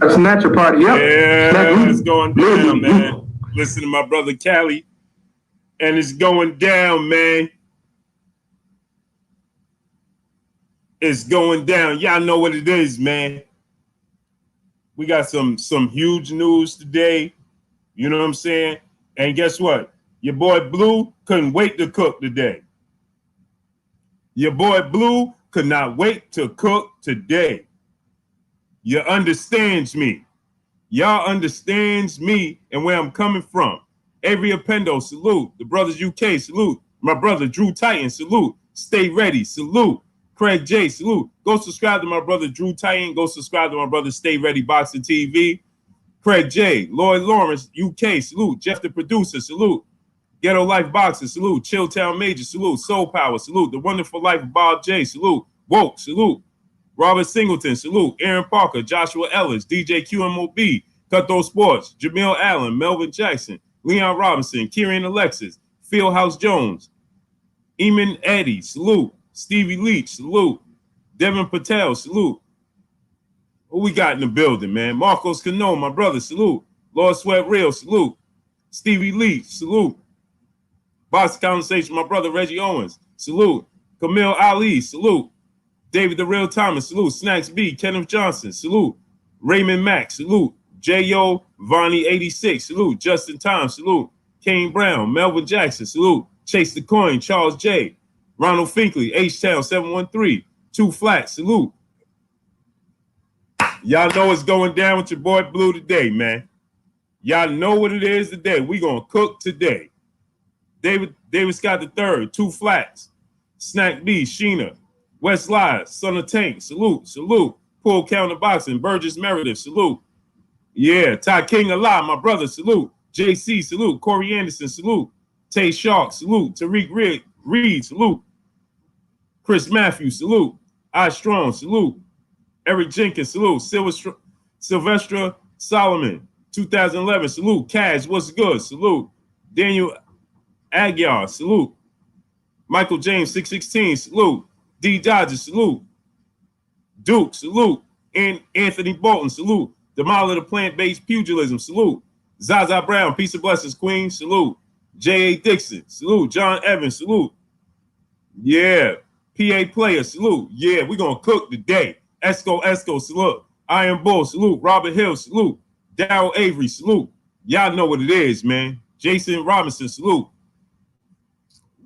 A snatcher party, yep. Yeah, it's going down, man. Listen to my brother Cali, and it's going down, man. It's going down. Y'all know what it is, man. We got some huge news today. You know what I'm saying? And guess what? Your boy Blue couldn't wait to cook today. Your boy Blue could not wait to cook today. You understands me. Y'all understands me and where I'm coming from. Avery Appendo, salute. The Brothers UK, salute. My brother Drew Titan, salute. Stay ready, salute. Craig J, salute. Go subscribe to my brother Drew Titan. Go subscribe to my brother Stay Ready Boxing TV. Craig J, Lloyd Lawrence, UK, salute. Jeff the producer, salute. Ghetto Life Boxer, salute. Chilltown Major, salute. Soul Power, salute. The Wonderful Life of Bob J, salute. Woke, salute. Robert Singleton, salute. Aaron Parker, Joshua Ellis, DJ QMOB, Cutthroat Sports, Jamil Allen, Melvin Jackson, Leon Robinson, Kieran Alexis, Fieldhouse Jones, Eamon Eddie, salute. Stevie Leach, salute. Devin Patel, salute. Who we got in the building, man? Marcos Cano, my brother, salute. Lord Sweat Real, salute. Stevie Leach, salute. Box Conversation, my brother Reggie Owens, salute. Camille Ali, salute. David the Real Thomas, salute. Snacks B, Kenneth Johnson, salute. Raymond Mack, salute. J.O. Vonnie 86, salute. Justin Tom, salute. Kane Brown, Melvin Jackson, salute. Chase the Coin, Charles J. Ronald Finkley, H-Town 713, Two Flat, salute. Y'all know what's going down with your boy Blue today, man. Y'all know what it is today. We gonna cook today. David Scott III, Two Flats. Snack B, Sheena. West Live, Son of Tank, salute, salute. Pull Counter Boxing, Burgess Meredith, salute. Yeah, Ty King Allah, my brother, salute. JC, salute. Corey Anderson, salute. Tay Shark, salute. Tariq Reed, salute. Chris Matthews, salute. I Strong, salute. Eric Jenkins, salute. Sylvester Solomon, 2011, salute. Kaz, what's good, salute. Daniel Aguiar, salute. Michael James, 616, salute. D. Dodger, salute. Duke, salute. And Anthony Bolton, salute. The model of the plant-based pugilism, salute. Zaza Brown, peace and blessings, Queen, salute. J.A. Dixon, salute. John Evans, salute. Yeah. PA Player, salute. Yeah, we're going to cook today. Esco, salute. Iron Bull, salute. Robert Hill, salute. Darryl Avery, salute. Y'all know what it is, man. Jason Robinson, salute.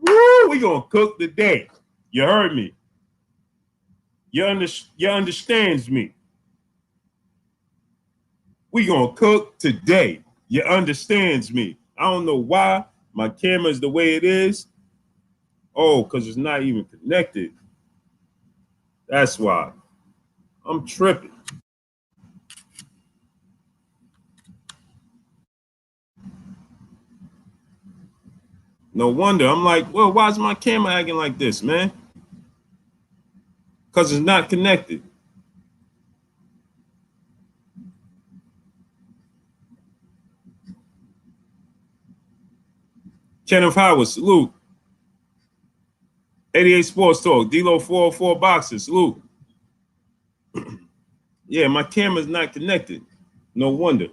Woo, we going to cook today. You heard me. You understands me. We gonna cook today. You understands me. I don't know why my camera is the way it is. Oh, because it's not even connected. That's why. I'm tripping. No wonder. I'm like, well, why is my camera acting like this, man? Because it's not connected. Kenneth Howard, salute. 88 Sports Talk, D-Lo 404 Boxing, salute. Yeah, my camera's not connected. No wonder.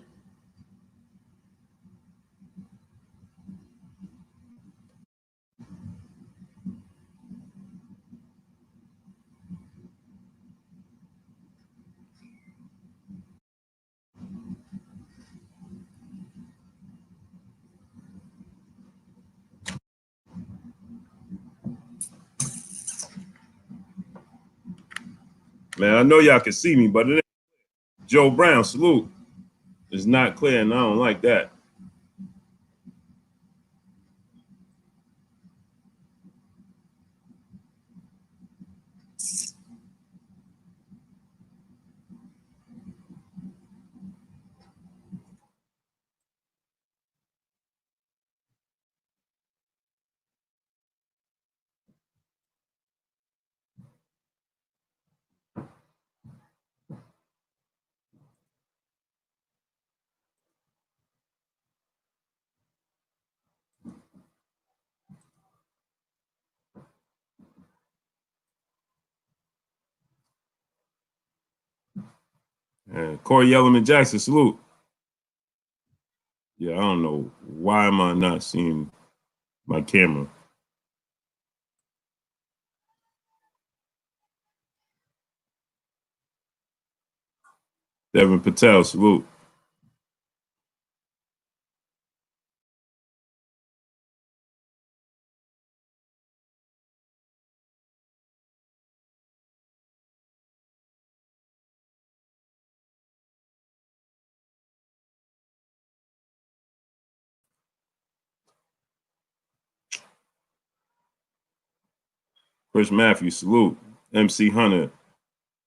Man, I know y'all can see me, but it ain't. Joe Brown, salute. It's not clear, and I don't like that. Corey Yellowman Jackson, salute. Yeah, I don't know why am I not seeing my camera. Devin Patel, salute. Chris Matthews, salute. MC Hunter,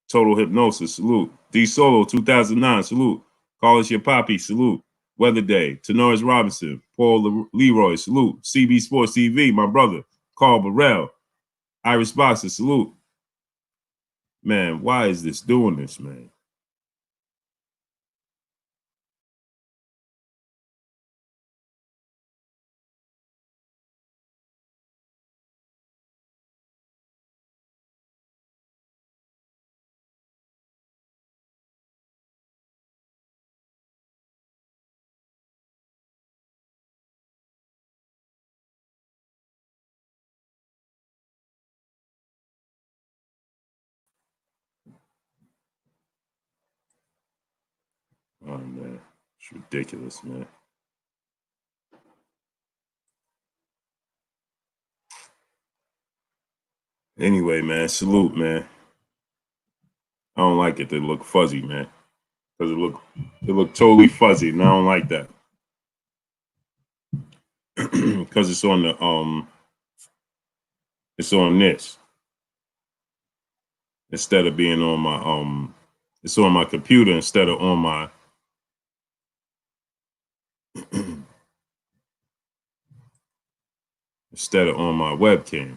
Total Hypnosis, salute. D Solo, 2009, salute. Call Us Your Poppy, salute. Weather Day, Tenoris Robinson, Paul Leroy, salute. CB Sports TV, my brother. Carl Burrell, Iris Boxer, salute. Man, why is this doing this, man? Oh, man. It's ridiculous, man. Anyway, man, salute, man. I don't like it to look fuzzy, man. Because it look totally fuzzy, and I don't like that. Because it's on this instead of being on my it's on my computer instead of on my instead of on my webcam.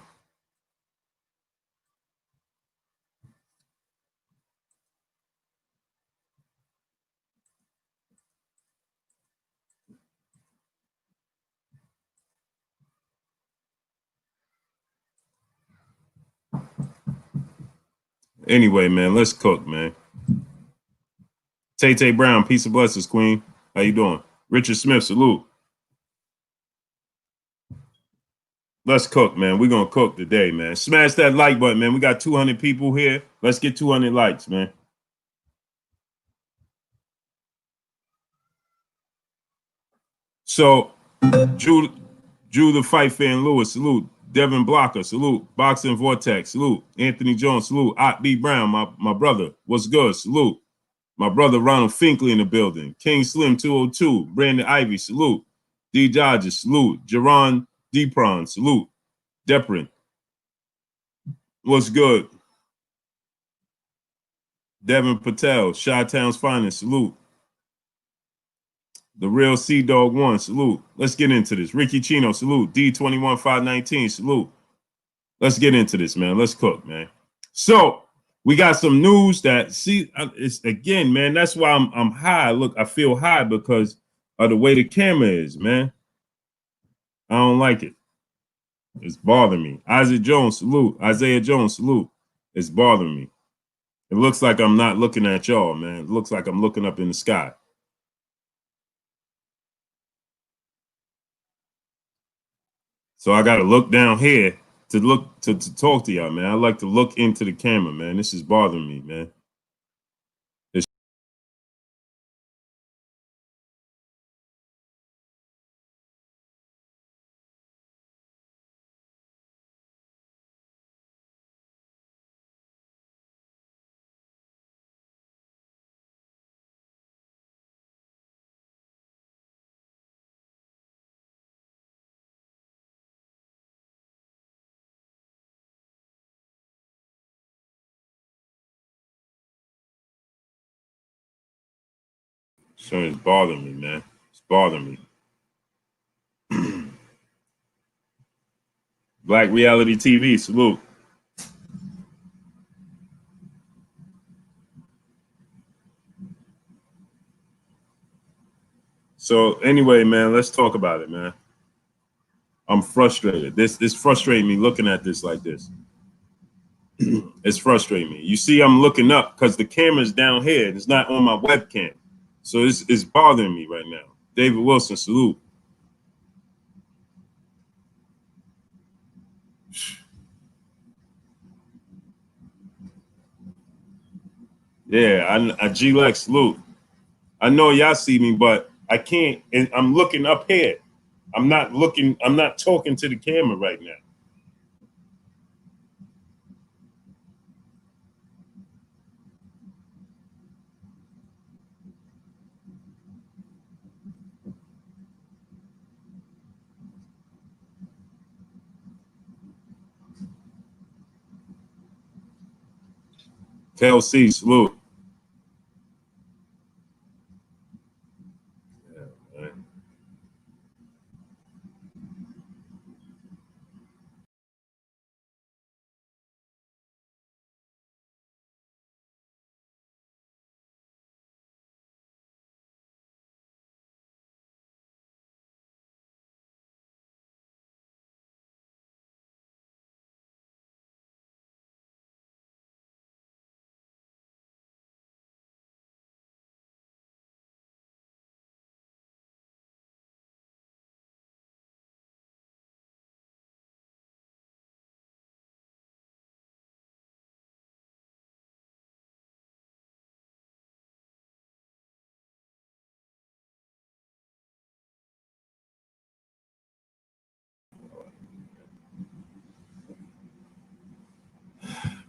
Anyway, man, let's cook, man. Tay Brown, peace and blessings, Queen. How you doing? Richard Smith, salute. Let's cook, man. We're gonna cook today, man. Smash that like button, man. We got 200 people here. Let's get 200 likes, man. So, Drew the Fight Fan Lewis, salute. Devin Blocker, salute. Boxing Vortex, salute. Anthony Jones, salute. Ott B. Brown, my brother. What's good? Salute. My brother Ronald Finkley in the building. King Slim 202. Brandon Ivy, salute. D. Dodges, salute. Jerron Depron, salute. Deprin. What's good? Devin Patel, Chi-Town's finest, salute. The real Sea Dog 1, salute. Let's get into this. Ricky Chino, salute. D21519, salute. Let's get into this, man. Let's cook, man. So we got some news that it's again, man. That's why I'm high. Look, I feel high because of the way the camera is, man. I don't like it. It's bothering me. Isaiah Jones, salute. Isaiah Jones, salute. It's bothering me. It looks like I'm not looking at y'all, man. It looks like I'm looking up in the sky. So I got to look down here to look to talk to y'all, man. I like to look into the camera, man. This is bothering me, man. It's so it's bothering me, man. It's bothering me. Black Reality TV, salute. So anyway, man, let's talk about it, man. I'm frustrated. This frustrates me looking at this like this. It's frustrating me. You see, I'm looking up because the camera's down here. It's not on my webcam. So it's bothering me right now. David Wilson, salute. Yeah, I G-Lex, salute. I know y'all see me, but I can't. And I'm looking up here. I'm not talking to the camera right now. KLC, salute. Yeah, man.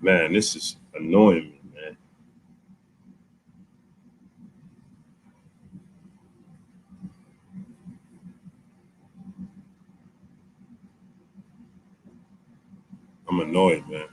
Man, this is annoying me, man. I'm annoyed, man.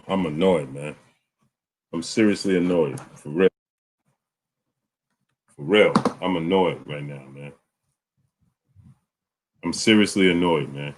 I'm annoyed, man. I'm seriously annoyed. For real. For real. I'm annoyed right now, man. I'm seriously annoyed, man.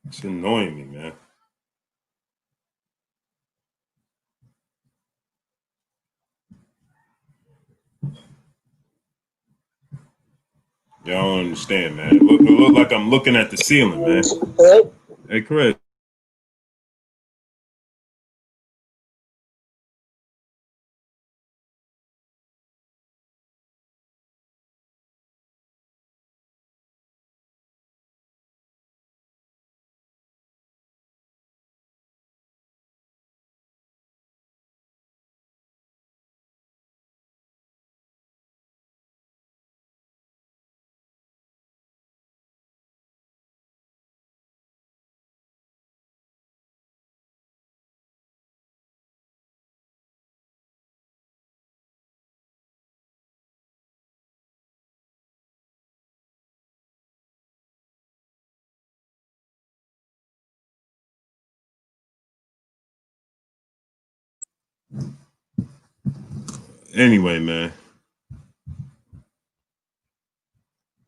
It's annoying me, man. Y'all don't understand, man. It look like I'm looking at the ceiling, man. Hey, Chris. Anyway, man.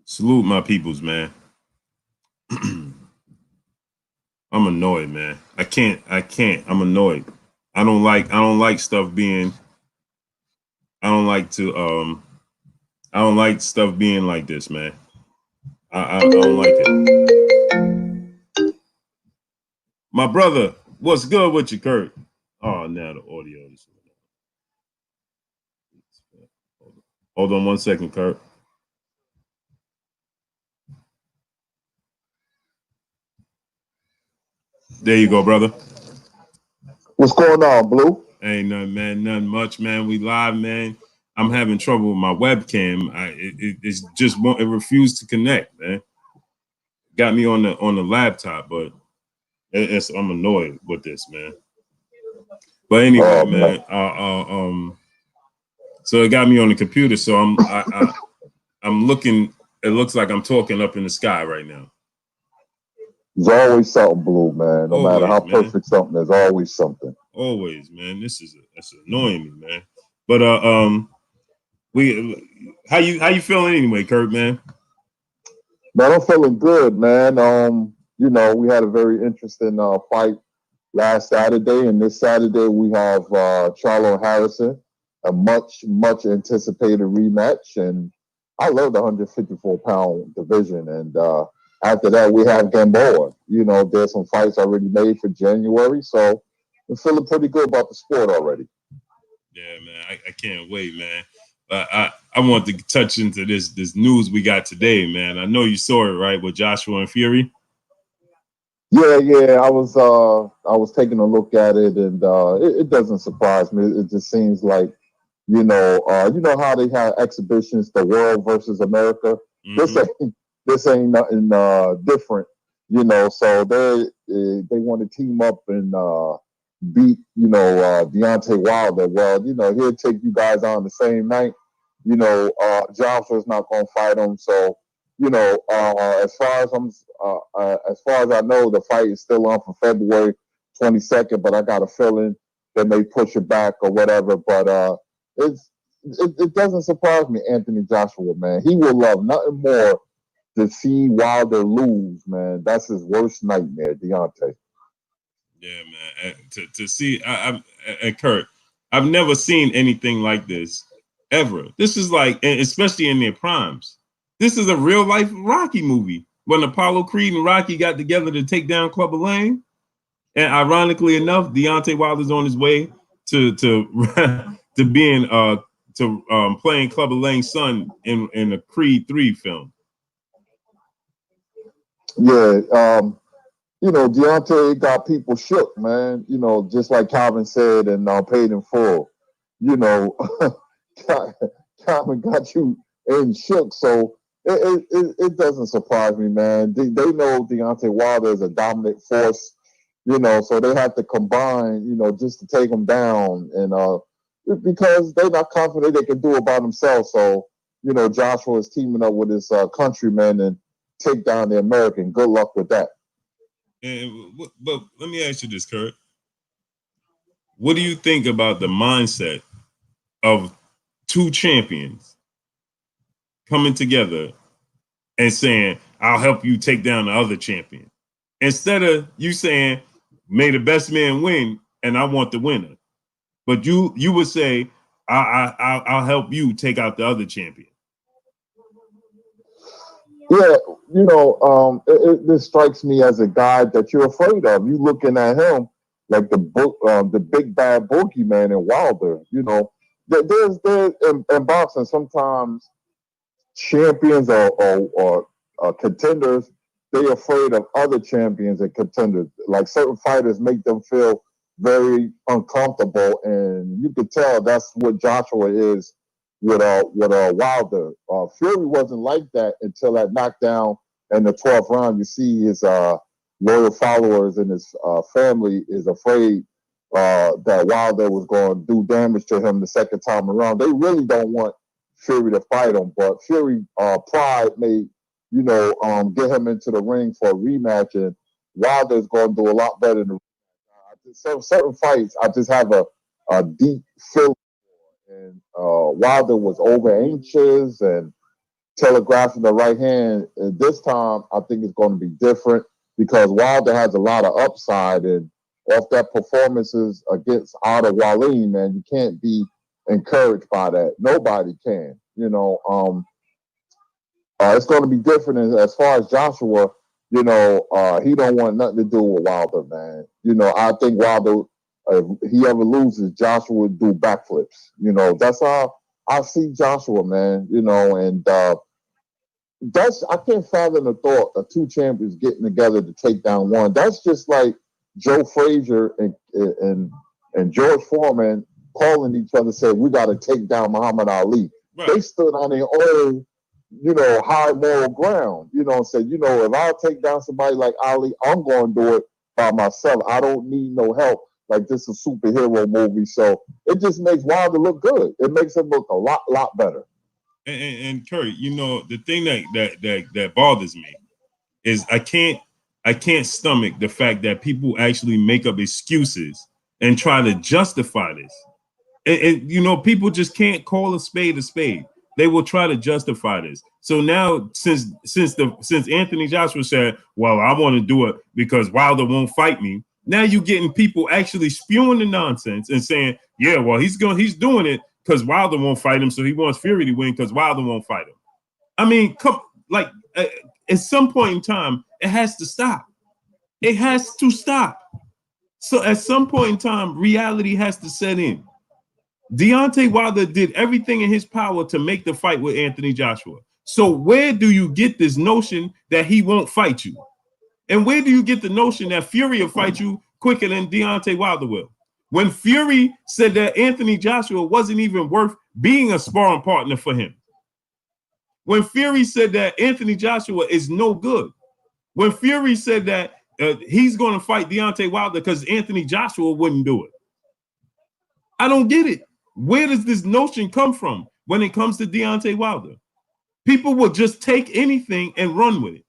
Salute my peoples, man. I'm annoyed, man. I can't. I'm annoyed. I don't like stuff being I don't like stuff being like this, man. I don't like it. My brother, what's good with you, Kurt? Oh, now the audio is. Hold on 1 second, Kurt. There you go, brother. What's going on, Blue? Ain't nothing, man. Nothing much, man. We live, man. I'm having trouble with my webcam. It's just it refused to connect, man. Got me on the laptop, but I'm annoyed with this, man. But anyway, man. So it got me on the computer. So I'm looking. It looks like I'm talking up in the sky right now. There's always something, Blue, man. No matter how perfect something, there's always something. Always, man. That's annoying me, man. But how you feeling anyway, Kurt, man? Man, I'm feeling good, man. You know, we had a very interesting fight last Saturday, and this Saturday we have Charlo Harrison, a much anticipated rematch, and I love the 154-pound division, and after that we have Gamboa. You know, there's some fights already made for January, so I'm feeling pretty good about the sport already. Yeah, man, I can't wait, man. I want to touch into this news we got today, man. I know you saw it, right, with Joshua and Fury. Yeah. I was taking a look at it, and it doesn't surprise me. It just seems like, you know how they have exhibitions, the world versus America. Mm-hmm. This ain't nothing different, you know. So they want to team up and beat, Deontay Wilder. Well, you know, he'll take you guys on the same night. You know, Joshua's not going to fight him. So, you know, as far as I know, the fight is still on for February 22nd. But I got a feeling they may push it back or whatever. But it doesn't surprise me, Anthony Joshua, man. He will love nothing more to see Wilder lose, man. That's his worst nightmare, Deontay. Yeah, man. To see, Kurt, I've never seen anything like this ever. This is like, especially in their primes. This is a real life Rocky movie when Apollo Creed and Rocky got together to take down Clubber Lang. And ironically enough, Deontay Wilder's on his way to being playing Clubber Lang's son in a Creed 3 film. Yeah, you know, Deontay got people shook, man. You know, just like Calvin said, and paid in full. You know, Calvin got you in shook, so it doesn't surprise me, man. They know Deontay Wilder is a dominant force, you know, so they have to combine, you know, just to take him down, and because they're not confident they can do it by themselves. So, you know, Joshua is teaming up with his countrymen and take down the American. Good luck with that. But let me ask you this, Kurt. What do you think about the mindset of two champions coming together and saying, I'll help you take down the other champion? Instead of you saying, may the best man win, and I want the winner. But you would say, I'll help you take out the other champion. Yeah, you know, this strikes me as a guy that you're afraid of. You looking at him like the big bad boogeyman in Wilder. You know, there's in boxing sometimes champions or contenders, they're afraid of other champions and contenders. Like certain fighters make them feel very uncomfortable, and you could tell that's what Joshua is with Wilder. Fury wasn't like that until that knockdown in the 12th round. You see his loyal followers and his family is afraid that Wilder was going to do damage to him the second time around. They really don't want Fury to fight him, but Fury pride may, you know, get him into the ring for a rematch, and Wilder's going to do a lot better than certain fights. I just have a a deep feel, and Wilder was over anxious and telegraphing the right hand. And this time, I think it's going to be different because Wilder has a lot of upside, and off that performances against Otter Wallin, man, you can't be encouraged by that. Nobody can, it's going to be different as far as Joshua. He don't want nothing to do with Wilder, man. I think Wilder, if he ever loses, Joshua would do backflips. That's how I see Joshua, man. And I can't fathom the thought of two champions getting together to take down one. That's just like Joe Frazier and George Foreman calling each other, saying we got to take down Muhammad Ali. Right. They stood on their own, high moral ground. And said, if I take down somebody like Ali, I'm going to do it by myself. I don't need no help. Like, this is a superhero movie, so it just makes Wilder look good. It makes him look a lot better. And Kurt, the thing that bothers me is I can't stomach the fact that people actually make up excuses and try to justify this. And people just can't call a spade a spade. They will try to justify this. So now, since Anthony Joshua said, "Well, I want to do it because Wilder won't fight me," now you're getting people actually spewing the nonsense and saying, "Yeah, well, he's doing it because Wilder won't fight him, so he wants Fury to win because Wilder won't fight him." I mean, at some point in time, it has to stop. It has to stop. So at some point in time, reality has to set in. Deontay Wilder did everything in his power to make the fight with Anthony Joshua. So where do you get this notion that he won't fight you? And where do you get the notion that Fury will fight you quicker than Deontay Wilder will? When Fury said that Anthony Joshua wasn't even worth being a sparring partner for him. When Fury said that Anthony Joshua is no good. When Fury said that he's going to fight Deontay Wilder because Anthony Joshua wouldn't do it. I don't get it. Where does this notion come from when it comes to Deontay Wilder? People will just take anything and run with it.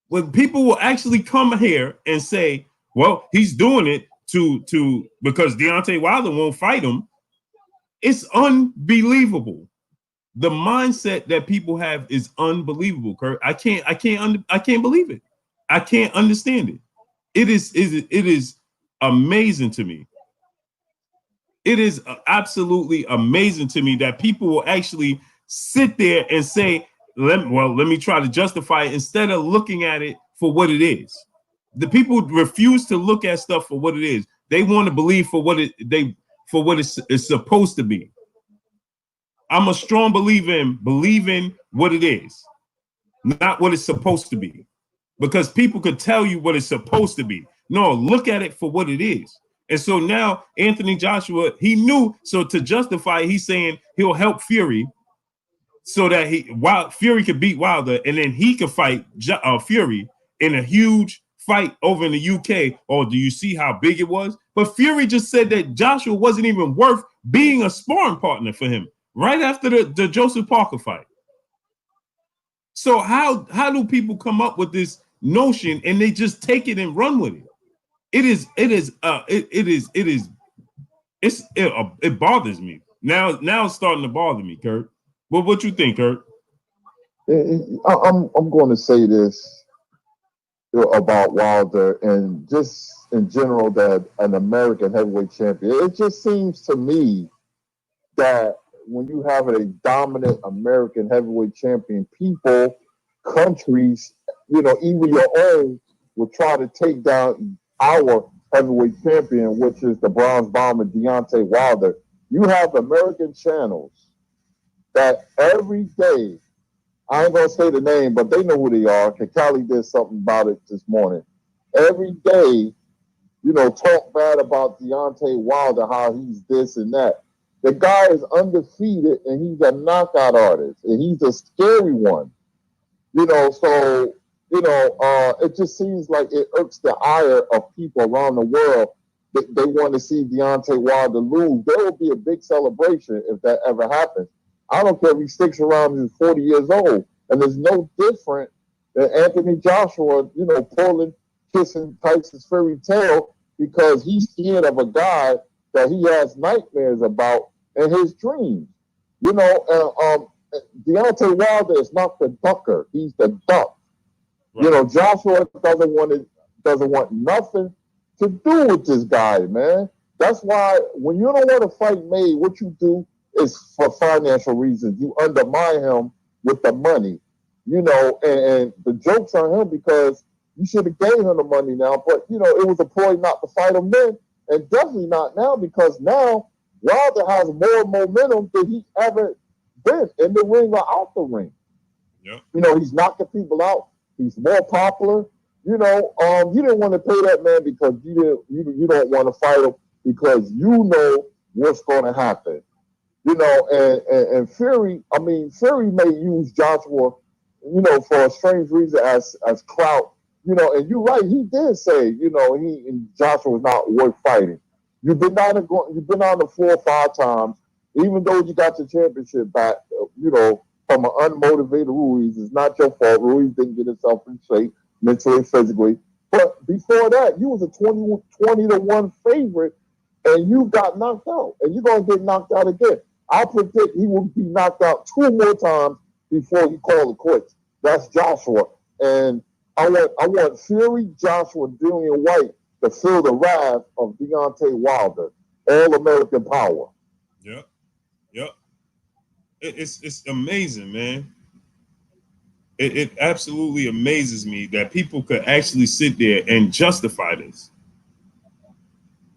When people will actually come here and say, well, he's doing it because Deontay Wilder won't fight him, it's unbelievable. The mindset that people have is unbelievable, Kurt. I can't believe it. I can't understand it. It is amazing to me. It is absolutely amazing to me that people will actually sit there and say, let me try to justify it instead of looking at it for what it is. The people refuse to look at stuff for what it is. They want to believe for what it's supposed to be. I'm a strong believer in believing what it is, not what it's supposed to be, because people could tell you what it's supposed to be. No, look at it for what it is. And so now Anthony Joshua, he knew, so to justify, he's saying he'll help Fury so that Fury could beat Wilder, and then he could fight Fury in a huge fight over in the UK. Oh, do you see how big it was? But Fury just said that Joshua wasn't even worth being a sparring partner for him right after the Joseph Parker fight. So how do people come up with this notion and they just take it and run with it? It bothers me. Now it's starting to bother me, Kurt. Well, what you think, Kurt? I'm going to say this about Wilder and just in general, that an American heavyweight champion, it just seems to me that when you have a dominant American heavyweight champion, people, countries, even your own, will try to take down our heavyweight champion, which is the bronze bomber Deontay Wilder. You have American channels that every day, I ain't gonna say the name, but they know who they are. Kakali did something about it this morning. Every day, talk bad about Deontay Wilder, how he's this and that. The guy is undefeated and he's a knockout artist and he's a scary one. It just seems like it irks the ire of people around the world. They want to see Deontay Wilder lose. There will be a big celebration if that ever happens. I don't care if he sticks around and he's 40 years old. And there's no different than Anthony Joshua, pulling, kissing Tyson's fairy tail because he's scared of a guy that he has nightmares about in his dreams. You know, Deontay Wilder is not the ducker; he's the duck. Right. You know, Joshua doesn't want nothing to do with this guy, man. That's why when you don't want to fight May, what you do is for financial reasons. You undermine him with the money, you know, and the joke's on him because you should have gave him the money now. But, you know, it was a ploy not to fight him then, and definitely not now, because now Wilder has more momentum than he ever been in the ring or out the ring. Yep. You know, he's knocking people out. He's more popular. You know, you didn't want to pay that man because you don't want to fight him because you know what's going to happen. You know, and Fury, I mean, Fury may use Joshua, you know, for a strange reason as clout. You know, and you're right, he did say, you know, Joshua was not worth fighting. You've been on the floor 5 times, even though you got your championship back, you know, from an unmotivated Ruiz. It's not your fault. Ruiz didn't get himself in shape mentally and physically. But before that, you was a 20-1 favorite, and you got knocked out. And you're going to get knocked out again. I predict he will be knocked out 2 more times before he calls it quits. That's Joshua. And I want Fury, Joshua, Dillian White to feel the wrath of Deontay Wilder. All-American power. Yep. Yep. It's amazing, man. It absolutely amazes me that people could actually sit there and justify this.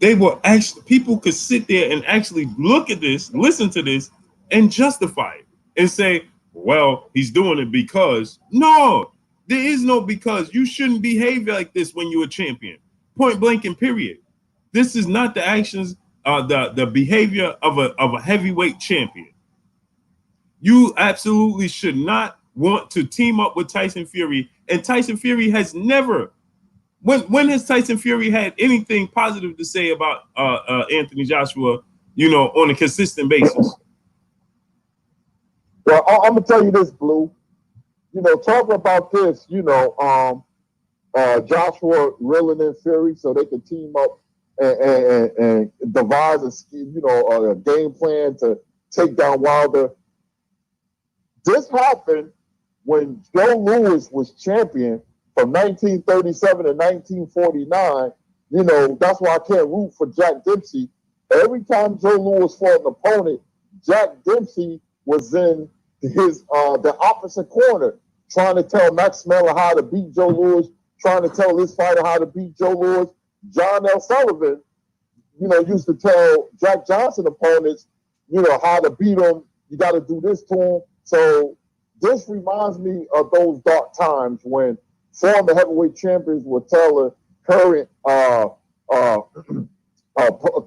People could sit there and actually look at this, listen to this, and justify it and say, well, he's doing it because. No, there is no because. You shouldn't behave like this when you're a champion. Point blank and period. This is not the actions, the behavior of a heavyweight champion. You absolutely should not want to team up with Tyson Fury, and Tyson Fury has never. When has Tyson Fury had anything positive to say about Anthony Joshua, you know, on a consistent basis? Well, I'm gonna tell you this, Blue. You know, talking about this, you know, Joshua reeling in Fury so they can team up and devise a game plan to take down Wilder. This happened when Joe Louis was champion from 1937 to 1949. You know, that's why I can't root for Jack Dempsey. Every time Joe Louis fought an opponent, Jack Dempsey was in the opposite corner, trying to tell Max Mellor how to beat Joe Louis, trying to tell this fighter how to beat Joe Louis. John L. Sullivan, you know, used to tell Jack Johnson opponents, you know, how to beat him. You got to do this to him. So this reminds me of those dark times when former heavyweight champions would tell current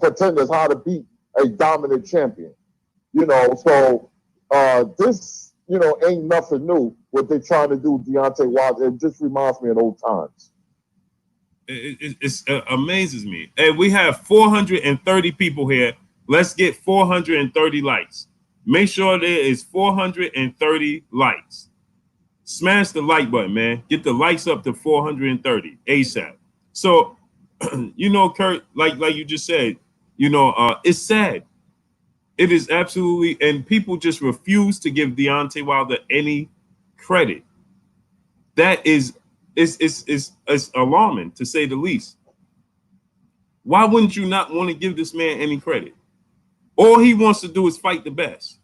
contenders how to beat a dominant champion. You know, so this, you know, ain't nothing new. What they're trying to do, Deontay Wilder, it just reminds me of old times. It amazes me. And we have 430 people here. Let's get 430 likes. Make sure there is 430 likes. Smash the like button, man. Get the likes up to 430 ASAP. So, you know, Kurt, like you just said, you know, it's sad. It is absolutely, and people just refuse to give Deontay Wilder any credit. That is alarming, to say the least. Why wouldn't you not want to give this man any credit? All he wants to do is fight the best.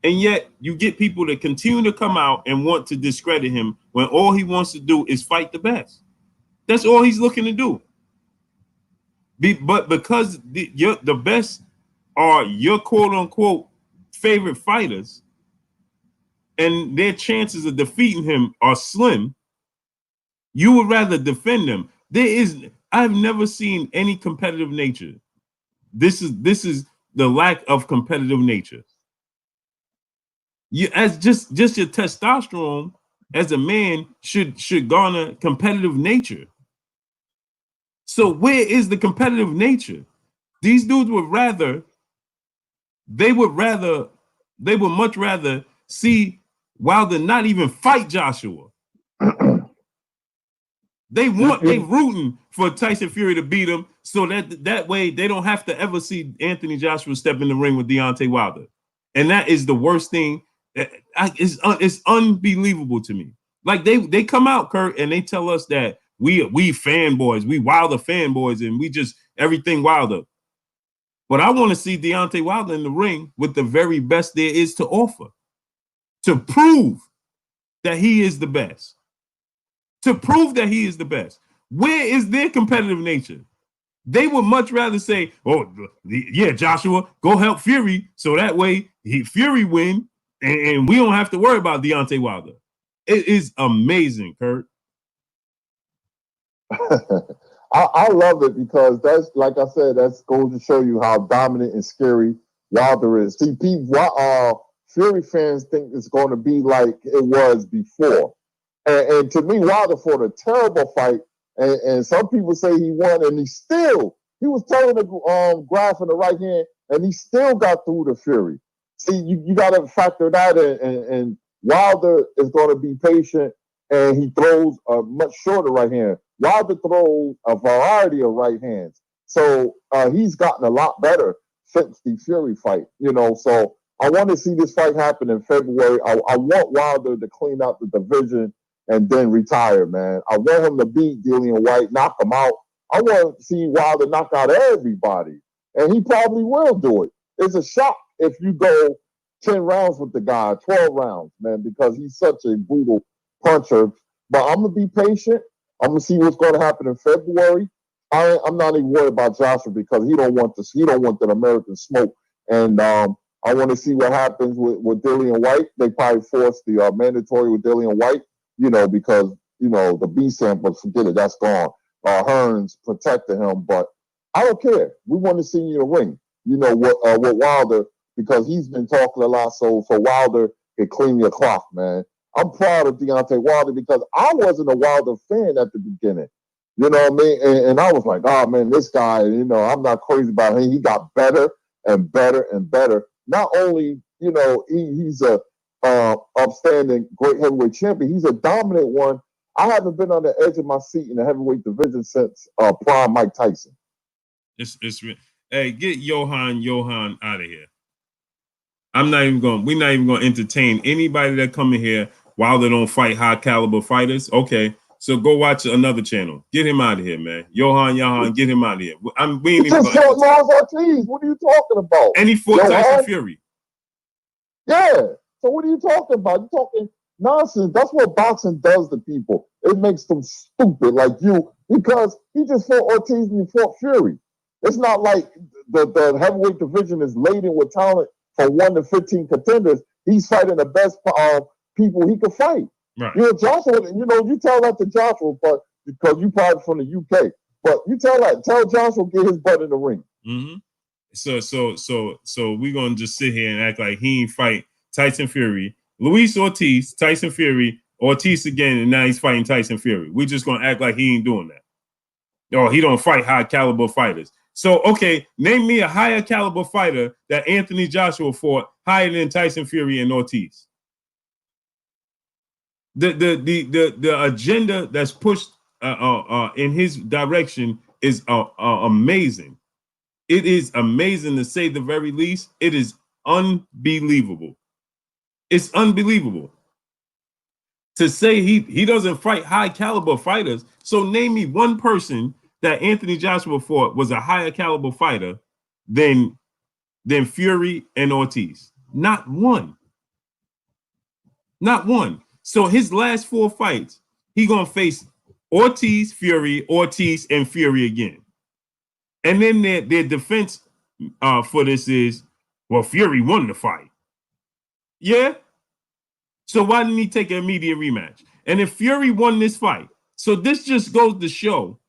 And yet you get people to continue to come out and want to discredit him when all he wants to do is fight the best. That's all he's looking to do. But because the best are your quote unquote favorite fighters and their chances of defeating him are slim, you would rather defend them. I've never seen any competitive nature. This is the lack of competitive nature. You as just your testosterone as a man should garner competitive nature. So where is the competitive nature? These dudes would much rather see Wilder not even fight Joshua. They rooting for Tyson Fury to beat him, so that way they don't have to ever see Anthony Joshua step in the ring with Deontay Wilder. And that is the worst thing. It's unbelievable to me. Like they come out, Kurt, and they tell us that we fanboys, we Wilder fanboys, and we just everything Wilder. But I want to see Deontay Wilder in the ring with the very best there is to offer, to prove that he is the best. To prove that he is the best. Where is their competitive nature? They would much rather say, oh, yeah, Joshua, go help Fury, so that way Fury win, and we don't have to worry about Deontay Wilder. It is amazing, Kurt. I love it because that's, like I said, that's goes to show you how dominant and scary Wilder is. See, Fury fans think it's going to be like it was before. And to me, Wilder fought a terrible fight. And some people say he won, and he was telling the graph in the right hand, and he still got through the Fury. See, you got to factor that in. And Wilder is going to be patient, and he throws a much shorter right hand. Wilder throws a variety of right hands. So he's gotten a lot better since the Fury fight, So I want to see this fight happen in February. I want Wilder to clean out the division and then retire, man. I want him to beat Dillian White, knock him out. I want to see Wilder knock out everybody. And he probably will do it. It's a shock if you go 10 rounds with the guy, 12 rounds, man, because he's such a brutal puncher. But I'm going to be patient. I'm going to see what's going to happen in February. I'm not even worried about Joshua because he don't want that American smoke. And I want to see what happens with Dillian White. They probably force the mandatory with Dillian White. Because, the B samples, forget it, that's gone. Hearns protected him, but I don't care. We want to see you in the ring, with Wilder, because he's been talking a lot, so Wilder can clean your clock, man. I'm proud of Deontay Wilder because I wasn't a Wilder fan at the beginning. You know what I mean? And I was like, oh, man, this guy, I'm not crazy about him. He got better and better and better. Not only, he's a upstanding great heavyweight champion. He's a dominant one. I haven't been on the edge of my seat in the heavyweight division since prime Mike Tyson. Hey, get Johan out of here. We're not even going to entertain anybody that come in here while they don't fight high caliber fighters. Okay, so go watch another channel. Get him out of here, man. Johan, get him out of here. We ain't even just fought Lars Ortiz. What are you talking about? And he fought Tyson Fury. Yeah. So what are you talking about? You're talking nonsense. That's what boxing does to people. It makes them stupid like you because he just fought Ortiz and he fought Fury. It's not like the heavyweight division is laden with talent from 1 to 15 contenders. He's fighting the best people he could fight. Right. Joshua, you tell that to Joshua, but because you probably from the UK. But you tell Joshua get his butt in the ring. Mm-hmm. So we're gonna just sit here and act like he ain't fight Tyson Fury, Luis Ortiz, Tyson Fury, Ortiz again, and now he's fighting Tyson Fury. We're just gonna act like he ain't doing that. He don't fight high caliber fighters. So okay, name me a higher caliber fighter that Anthony Joshua fought higher than Tyson Fury and Ortiz. The agenda that's pushed in his direction is amazing. It is amazing to say the very least. It is unbelievable. It's unbelievable to say he doesn't fight high caliber fighters. So name me one person that Anthony Joshua fought was a higher caliber fighter than Fury and Ortiz. Not one. Not one. So his last 4 fights, he gonna face Ortiz, and Fury again. And then their defense for this is, well, Fury won the fight. Yeah. So why didn't he take an immediate rematch? And if Fury won this fight, so this just goes to show,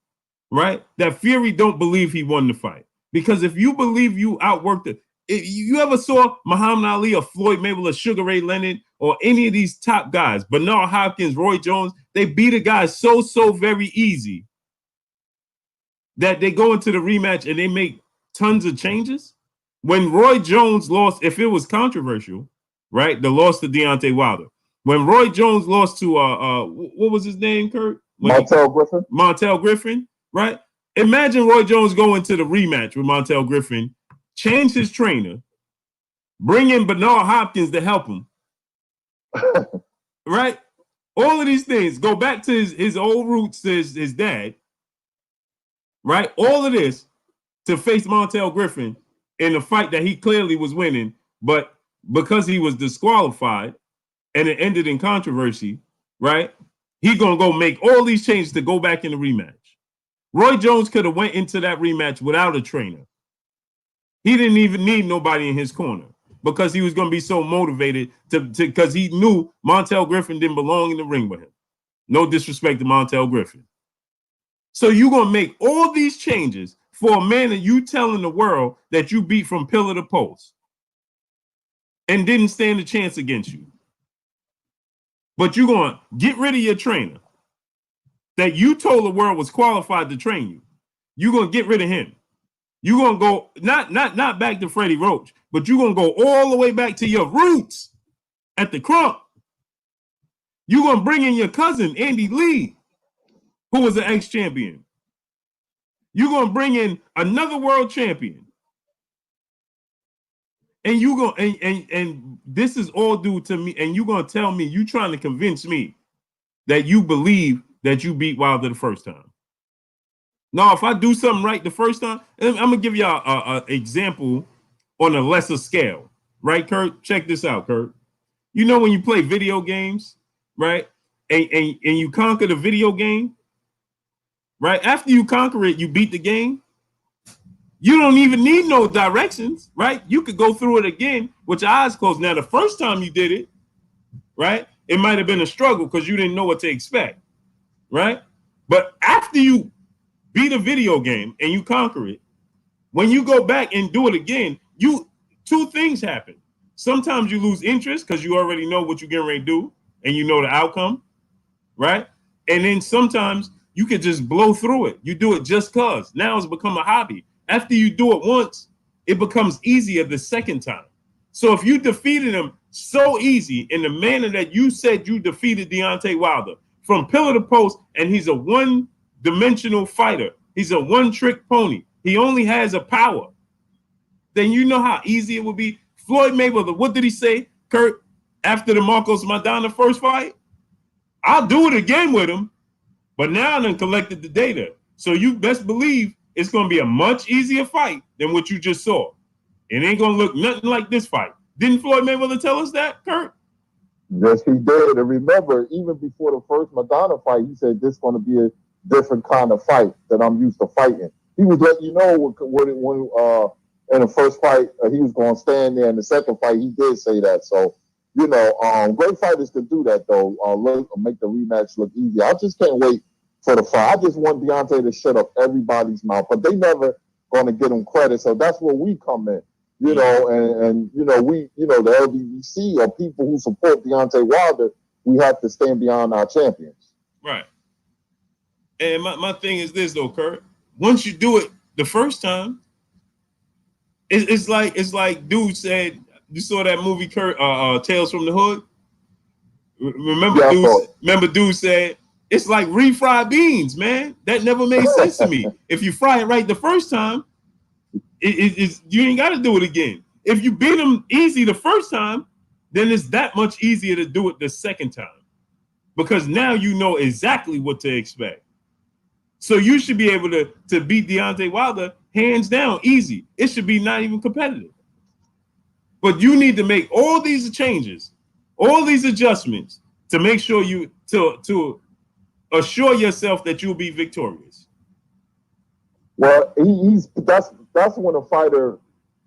right, that Fury don't believe he won the fight. Because if you believe you outworked it, you ever saw Muhammad Ali or Floyd Mayweather or Sugar Ray Leonard or any of these top guys, Bernard Hopkins, Roy Jones, they beat a guy so very easy that they go into the rematch and they make tons of changes? When Roy Jones lost, if it was controversial, right, the loss to Deontay Wilder. When Roy Jones lost to what was his name, Kurt? Montel Griffin, right? Imagine Roy Jones going to the rematch with Montel Griffin, change his trainer, bring in Bernard Hopkins to help him, right? All of these things go back to his old roots, his dad, right? All of this to face Montel Griffin in a fight that he clearly was winning, but because he was disqualified and it ended in controversy, right? He gonna go make all these changes to go back in the rematch. Roy Jones could have went into that rematch without a trainer. He didn't even need nobody in his corner because he was going to be so motivated because he knew Montel Griffin didn't belong in the ring with him. No disrespect to Montel Griffin. So you're going to make all these changes for a man that you telling the world that you beat from pillar to post and didn't stand a chance against you. But you're going to get rid of your trainer that you told the world was qualified to train you. You're going to get rid of him. You're going to go, not back to Freddie Roach, but you're going to go all the way back to your roots at the Crump. You're going to bring in your cousin, Andy Lee, who was an ex-champion. You're going to bring in another world champion. And you go and this is all due to me. And you're going to tell me, you trying to convince me that you believe that you beat Wilder the first time. Now, if I do something right the first time, I'm going to give y'all an example on a lesser scale. Right, Kurt? Check this out, Kurt. You know when you play video games, right? And you conquer the video game, right? After you conquer it, you beat the game. You don't even need no directions, right? You could go through it again with your eyes closed. Now, the first time you did it, right, it might have been a struggle because you didn't know what to expect, right? But after you beat a video game and you conquer it, when you go back and do it again, two things happen. Sometimes you lose interest because you already know what you're getting ready to do and you know the outcome, right? And then sometimes you can just blow through it. You do it just because. Now it's become a hobby. After you do it once, it becomes easier the second time. So if you defeated him so easy in the manner that you said you defeated Deontay Wilder from pillar to post, and he's a one-dimensional fighter. He's a one-trick pony. He only has a power. Then you know how easy it would be. Floyd Mayweather, what did he say, Kurt, after the Marcos Maidana first fight? I'll do it again with him, but now I done collected the data. So you best believe it's going to be a much easier fight than what you just saw. It ain't going to look nothing like this fight. Didn't Floyd Mayweather tell us that, Kurt? Yes, he did. And remember, even before the first Madonna fight, he said this is going to be a different kind of fight that I'm used to fighting. He was letting you know when in the first fight, he was going to stand there. In the second fight, he did say that. So, you know, great fighters could do that, though. Make the rematch look easy. I just can't wait for the fight. I just want Deontay to shut up everybody's mouth, but they never going to get him credit. So that's where we come in, you know, and you know, the LDBC or people who support Deontay Wilder, we have to stand beyond our champions. Right. And my thing is this, though, Kurt. Once you do it the first time, it's like dude said. You saw that movie, Kurt, Tales from the Hood. Remember, dude said it's like refried beans, man. That never made sense to me. If you fry it right the first time, you ain't got to do it again. If you beat them easy the first time, then it's that much easier to do it the second time because now you know exactly what to expect. So you should be able to beat Deontay Wilder hands down, easy. It should be not even competitive. But you need to make all these changes, all these adjustments to make sure to assure yourself that you'll be victorious. Well, that's when a fighter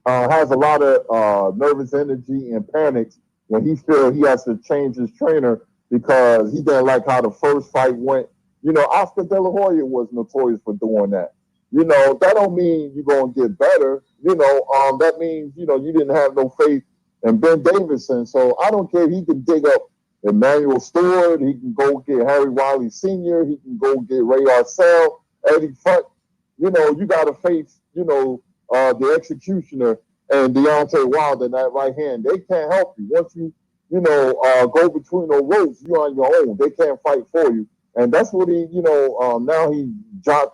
has a lot of nervous energy and panics when he feels he has to change his trainer because he didn't like how the first fight went. You know, Oscar De La Hoya was notorious for doing that. You know, that don't mean you're going to get better. You know, that means, you know, you didn't have no faith in Ben Davison. So I don't care if he can dig up Emmanuel Stewart, he can go get Harry Wiley Sr., he can go get Ray Arcel, Eddie Fuck. You know, you got to face, you know, the executioner and Deontay Wilder in that right hand. They can't help you. Once you know, go between the ropes, you're on your own. They can't fight for you. and that's what he, now he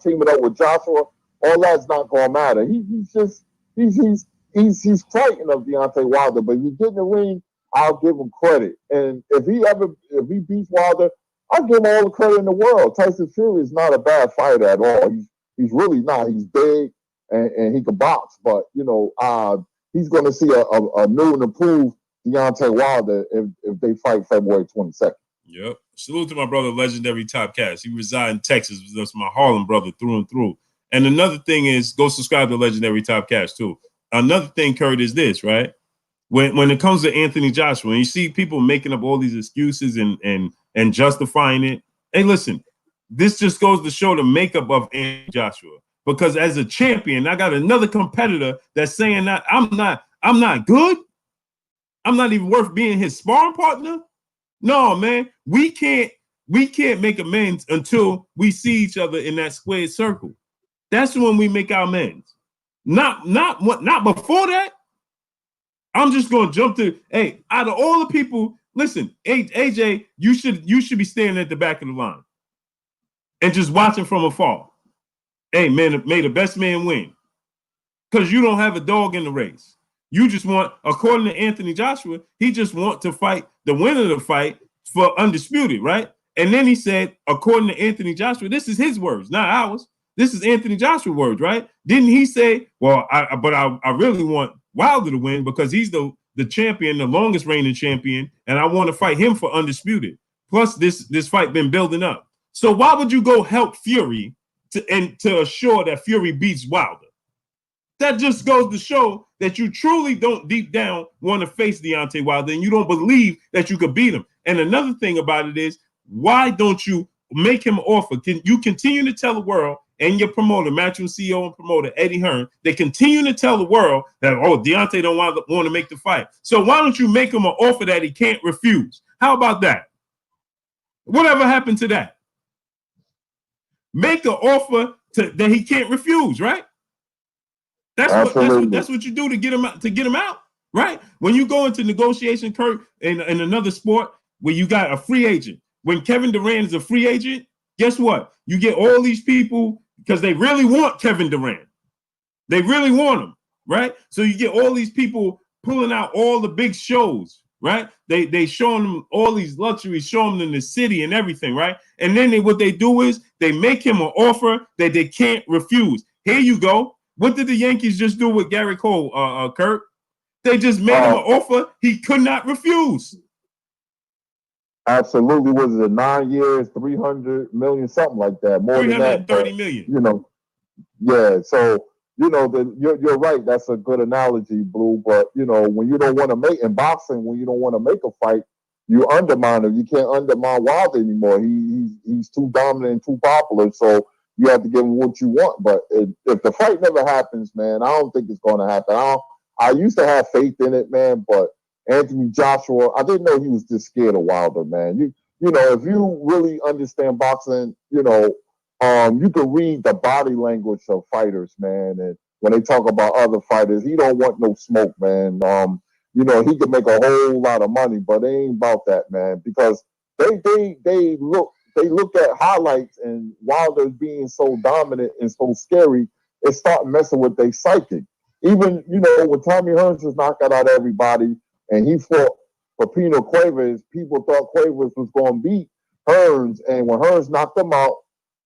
teaming up with Joshua. All that's not gonna matter. He's just he's frightened of Deontay Wilder, but if he get in the ring, I'll give him credit. And if he beats Wilder, I'll give him all the credit in the world. Tyson Fury is not a bad fighter at all. He's really not. He's big and he can box, but he's going to see a new and improved Deontay Wilder if they fight February 22nd. Yep. Salute to my brother, Legendary Top Cast. He resides in Texas. That's my Harlem brother through and through. And another thing is, go subscribe to Legendary Top Cast too. Another thing, Kurt, is this, right? When it comes to Anthony Joshua, and you see people making up all these excuses and justifying it. Hey, listen, this just goes to show the makeup of Anthony Joshua. Because as a champion, I got another competitor that's saying that I'm not good. I'm not even worth being his sparring partner. No, man, we can't make amends until we see each other in that squared circle. That's when we make our amends. Not before that. I'm just gonna jump to, hey, out of all the people, listen, AJ, you should be standing at the back of the line and just watching from afar. Hey, man, may the best man win. Because you don't have a dog in the race. You just want, according to Anthony Joshua, he just want to fight the winner of the fight for undisputed, right? And then he said, according to Anthony Joshua, this is his words, not ours. This is Anthony Joshua's words, right? Didn't he say, well, I really want Wilder to win because he's the champion, the longest reigning champion, and I want to fight him for undisputed. Plus, this fight been building up. So why would you go help Fury to assure that Fury beats Wilder? That just goes to show that you truly don't deep down want to face Deontay Wilder, and you don't believe that you could beat him. And another thing about it is, why don't you make him an offer? Can you continue to tell the world and your promoter, Matchroom CEO and promoter Eddie Hearn, they continue to tell the world that, oh, Deontay don't want to make the fight. So why don't you make him an offer that he can't refuse? How about that? Whatever happened to that? Make an offer that he can't refuse, right? That's what you do to get him out, right? When you go into negotiation, Kurt, in another sport where you got a free agent, when Kevin Durant is a free agent, guess what? You get all these people because they really want Kevin Durant. They really want him, right? So you get all these people pulling out all the big shows, right? They showing them all these luxuries, showing them the city and everything, right? And then what they do is they make him an offer that they can't refuse. Here you go. What did the Yankees just do with Gary Cole, Kurt? They just made him an offer he could not refuse. Absolutely. Was it 9 years, 300 million, something like that? More than that. 330 million. Yeah. So, you're right. That's a good analogy, Blue. But, when you don't want to make, in boxing, when you don't want to make a fight, you undermine him. You can't undermine Wilder anymore. He's too dominant and too popular. So you have to give him what you want. But if the fight never happens, man, I don't think it's going to happen. I used to have faith in it, man, but Anthony Joshua, I didn't know he was this scared of Wilder, man. If you really understand boxing, you can read the body language of fighters, man. And when they talk about other fighters, he don't want no smoke, man. He could make a whole lot of money, but it ain't about that, man, because they look at highlights and Wilder being so dominant and so scary, it start messing with their psychic. Even, when Tommy Hearns was knocking out everybody and he fought for Pino Cuevas, people thought Cuevas was going to beat Hearns. And when Hearns knocked him out,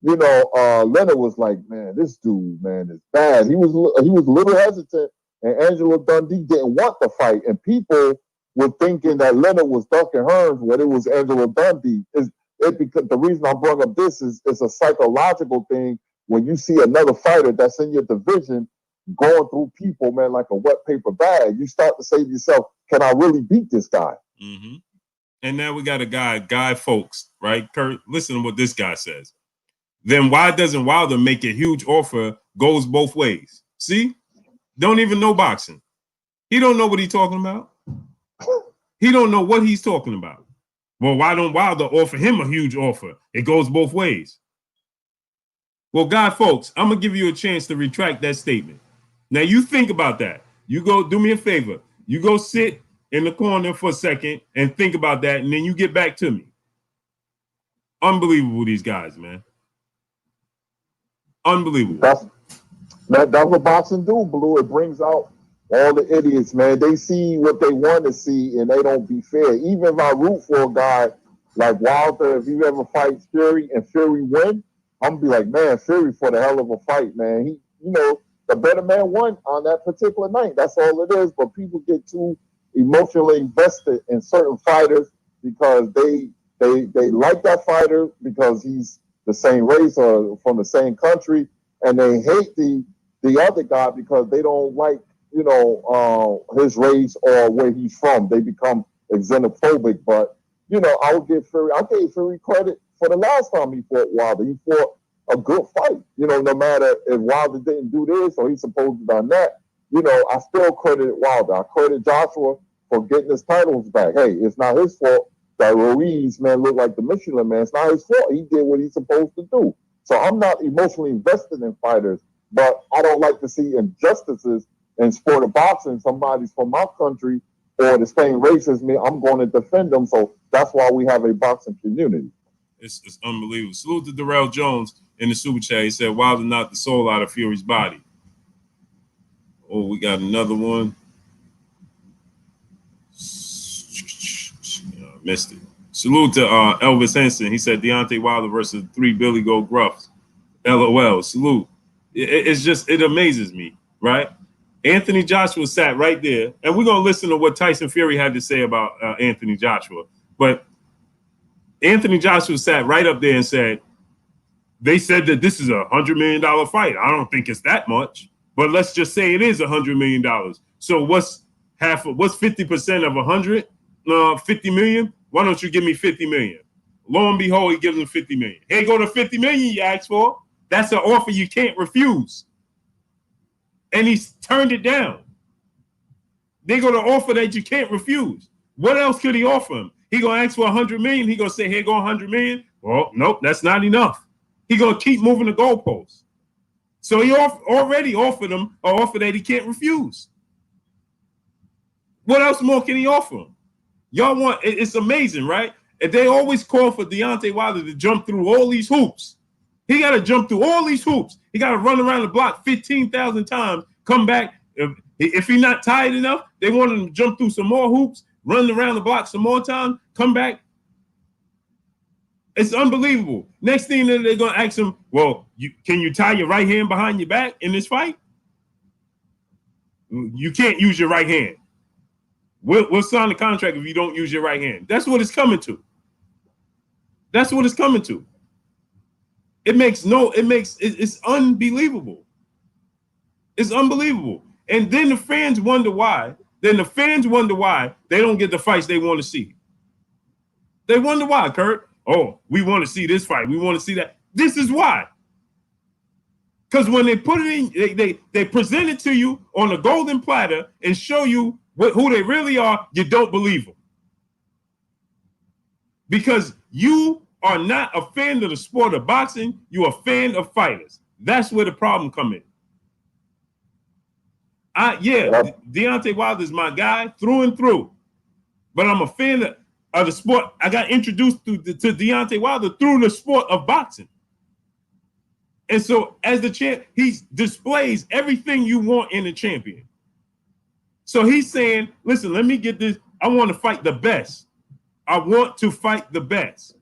Leonard was like, man, this dude, man, is bad. He was a little hesitant, and Angelo Dundee didn't want the fight. And people were thinking that Leonard was ducking Hearns when it was Angelo Dundee. Because the reason I brought up this is it's a psychological thing. When you see another fighter that's in your division going through people, man, like a wet paper bag, you start to say to yourself, can I really beat this guy? Mm-hmm. And now we got a guy folks, right? Kurt, listen to what this guy says. Then why doesn't Wilder make a huge offer, goes both ways? See? Don't even know boxing. He don't know what he's talking about. He don't know what he's talking about. Well, why don't Wilder offer him a huge offer? It goes both ways. Well, God, folks, I'm going to give you a chance to retract that statement. Now, you think about that. You go, do me a favor. You go sit in the corner for a second and think about that, and then you get back to me. Unbelievable, these guys, man. Unbelievable. That's what boxing do, Blue. It brings out all the idiots, man. They see what they want to see, and they don't be fair. Even if I root for a guy like Wilder, if he ever fights Fury and Fury win, I'm gonna be like, man, Fury for the hell of a fight, man. He, the better man won on that particular night. That's all it is. But people get too emotionally invested in certain fighters because they like that fighter because he's the same race or from the same country, and they hate the other guy because they don't like his race or where he's from. They become xenophobic. But I gave Fury credit for the last time he fought Wilder. He fought a good fight. No matter if Wilder didn't do this or he's supposed to done that, I still credit Wilder. I credit Joshua for getting his titles back. Hey, it's not his fault that Ruiz, man, looked like the Michelin man. It's not his fault. He did what he's supposed to do. So I'm not emotionally invested in fighters, but I don't like to see injustices in sport of boxing. Somebody's from my country or the same race as me, I'm going to defend them. So that's why we have a boxing community. It's unbelievable. Salute to Darrell Jones in the super chat. He said, Wilder knocked the soul out of Fury's body. Oh, we got another one. Missed it. Salute to Elvis Henson. He said Deontay Wilder versus 3 Billy Goat Gruffs. LOL. Salute. It amazes me, right? Anthony Joshua sat right there, and we're going to listen to what Tyson Fury had to say about Anthony Joshua. But Anthony Joshua sat right up there and said, they said that this is a $100 million fight. I don't think it's that much, but let's just say it is $100 million. So what's 50% of 100? 50 million? Why don't you give me 50 million? Lo and behold, he gives him 50 million. Hey, go to 50 million you asked for. That's an offer you can't refuse. And he's turned it down. They go to offer that you can't refuse. What else could he offer him? He gonna ask for 100 million. He gonna say, "Here go 100 million." Well, nope, that's not enough. He gonna keep moving the goalposts. So he already offered him an offer that he can't refuse. What else more can he offer him? Y'all want? It's amazing, right? And they always call for Deontay Wilder to jump through all these hoops. He got to jump through all these hoops. He got to run around the block 15,000 times, come back. If he's not tired enough, they want him to jump through some more hoops, run around the block some more time, come back. It's unbelievable. Next thing they're going to ask him, well, can you tie your right hand behind your back in this fight? You can't use your right hand. We'll sign the contract if you don't use your right hand. That's what it's coming to. That's what it's coming to. It's unbelievable. It's unbelievable. And then the fans wonder why. They don't get the fights they want to see. They wonder why, Kurt. Oh, we want to see this fight. We want to see that. This is why. Because when they put it in, they present it to you on a golden platter and show you who they really are, you don't believe them. Because you are not a fan of the sport of boxing, you're a fan of fighters. That's where the problem comes in. Deontay Wilder is my guy through and through. But I'm a fan of the sport. I got introduced to Deontay Wilder through the sport of boxing. And so as the champ, he displays everything you want in a champion. So he's saying, listen, let me get this. I want to fight the best. I want to fight the best.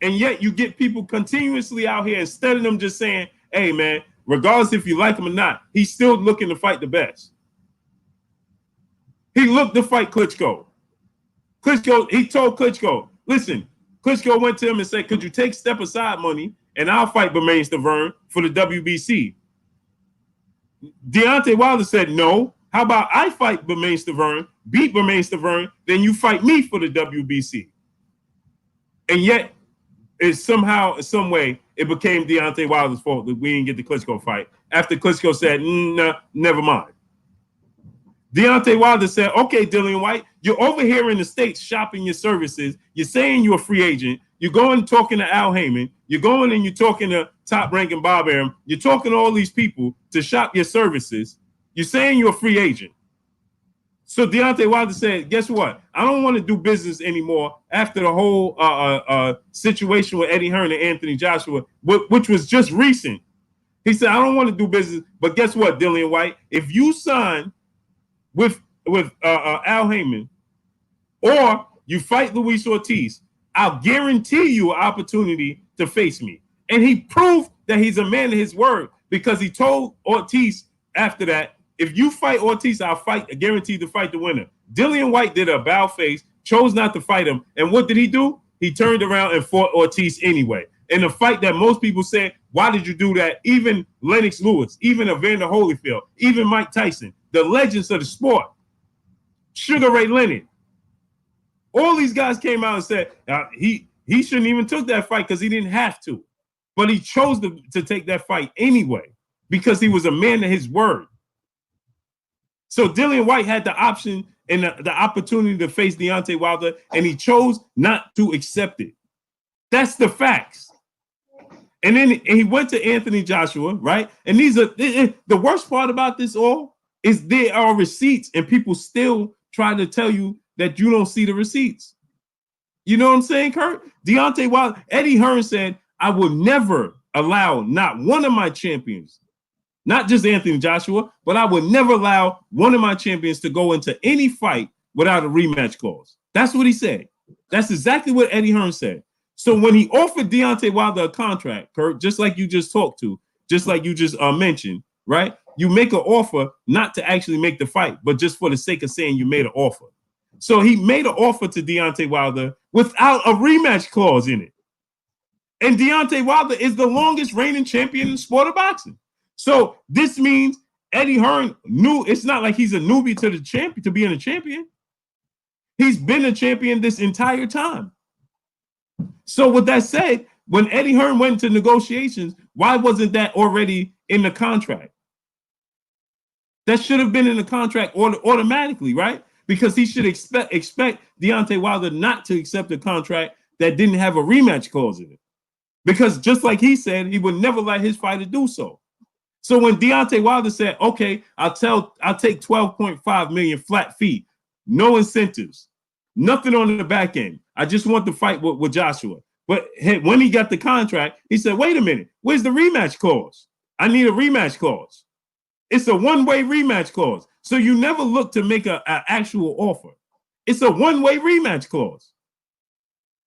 And yet you get people continuously out here, instead of them just saying, hey, man, regardless if you like him or not, he's still looking to fight the best. He looked to fight Klitschko. He told Klitschko, listen, Klitschko went to him and said, could you take step aside money and I'll fight Bermane Stiverne for the WBC? Deontay Wilder said, no. How about I fight Bermane Stiverne, beat Bermane Stiverne, then you fight me for the WBC? And yet, somehow, in some way, it became Deontay Wilder's fault that we didn't get the Klitschko fight. After Klitschko said, nah, never mind. Deontay Wilder said, okay, Dillian White, you're over here in the States shopping your services. You're saying you're a free agent. You're going talking to Al Heyman. You're going and you're talking to Top Rank and Bob Arum. You're talking to all these people to shop your services. You're saying you're a free agent. So Deontay Wilder said, guess what? I don't want to do business anymore after the whole situation with Eddie Hearn and Anthony Joshua, which was just recent. He said, I don't want to do business, but guess what, Dillian White? If you sign with Al Heyman or you fight Luis Ortiz, I'll guarantee you an opportunity to face me. And he proved that he's a man of his word because he told Ortiz after that, if you fight Ortiz, I'll guaranteed to fight the winner. Dillian White did a bow face, chose not to fight him. And what did he do? He turned around and fought Ortiz anyway. In a fight that most people said, why did you do that? Even Lennox Lewis, even Evander Holyfield, even Mike Tyson, the legends of the sport, Sugar Ray Leonard. All these guys came out and said he shouldn't even took that fight because he didn't have to. But he chose to take that fight anyway because he was a man of his word. So Dillian White had the option and the opportunity to face Deontay Wilder, and he chose not to accept it. That's the facts. And then he went to Anthony Joshua, right? And these are the worst part about this all is there are receipts, and people still try to tell you that you don't see the receipts. You know what I'm saying, Kurt? Deontay Wilder, Eddie Hearn said, I will never allow not one of my champions, not just Anthony Joshua, but I would never allow one of my champions to go into any fight without a rematch clause. That's what he said. That's exactly what Eddie Hearn said. So when he offered Deontay Wilder a contract, Kurt, just like you just talked to, just like you just mentioned, right? You make an offer not to actually make the fight, but just for the sake of saying you made an offer. So he made an offer to Deontay Wilder without a rematch clause in it. And Deontay Wilder is the longest reigning champion in the sport of boxing. So this means Eddie Hearn knew it's not like he's a newbie to the champion, to being a champion. He's been a champion this entire time. So with that said, when Eddie Hearn went to negotiations, why wasn't that already in the contract? That should have been in the contract automatically, right? Because he should expect Deontay Wilder not to accept a contract that didn't have a rematch clause in it. Because just like he said, he would never let his fighter do so. So when Deontay Wilder said, okay, I'll take 12.5 million flat fee, no incentives, nothing on the back end. I just want to fight with Joshua. But when he got the contract, he said, wait a minute, where's the rematch clause? I need a rematch clause. It's a one-way rematch clause. So you never look to make an actual offer. It's a one-way rematch clause.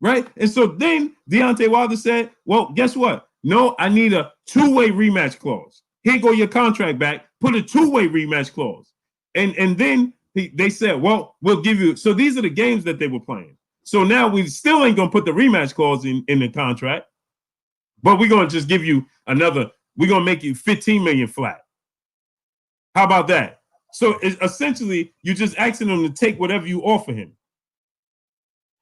Right? And so then Deontay Wilder said, well, guess what? No, I need a two-way rematch clause. Here go your contract back. Put a two-way rematch clause. And then they said, well, we'll give you. So these are the games that they were playing. So now we still ain't going to put the rematch clause in the contract, but we're going to just give you another. We're going to make you 15 million flat. How about that? So essentially, you're just asking them to take whatever you offer him.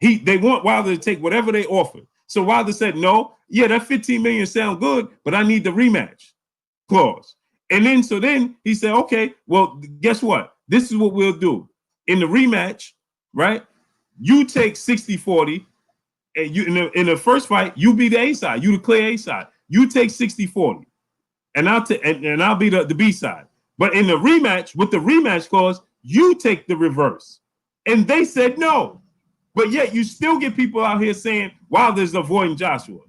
They want Wilder to take whatever they offer. So Wilder said, no, yeah, that 15 million sound good, but I need the rematch clause. And then he said, okay, well, guess what? This is what we'll do. In the rematch, right? You take 60-40, and you in the first fight, you be the A side, you the clear A side. You take 60-40, and I'll be the B side. But in the rematch, with the rematch clause, you take the reverse. And they said no. But yet you still get people out here saying Wilder's avoiding Joshua.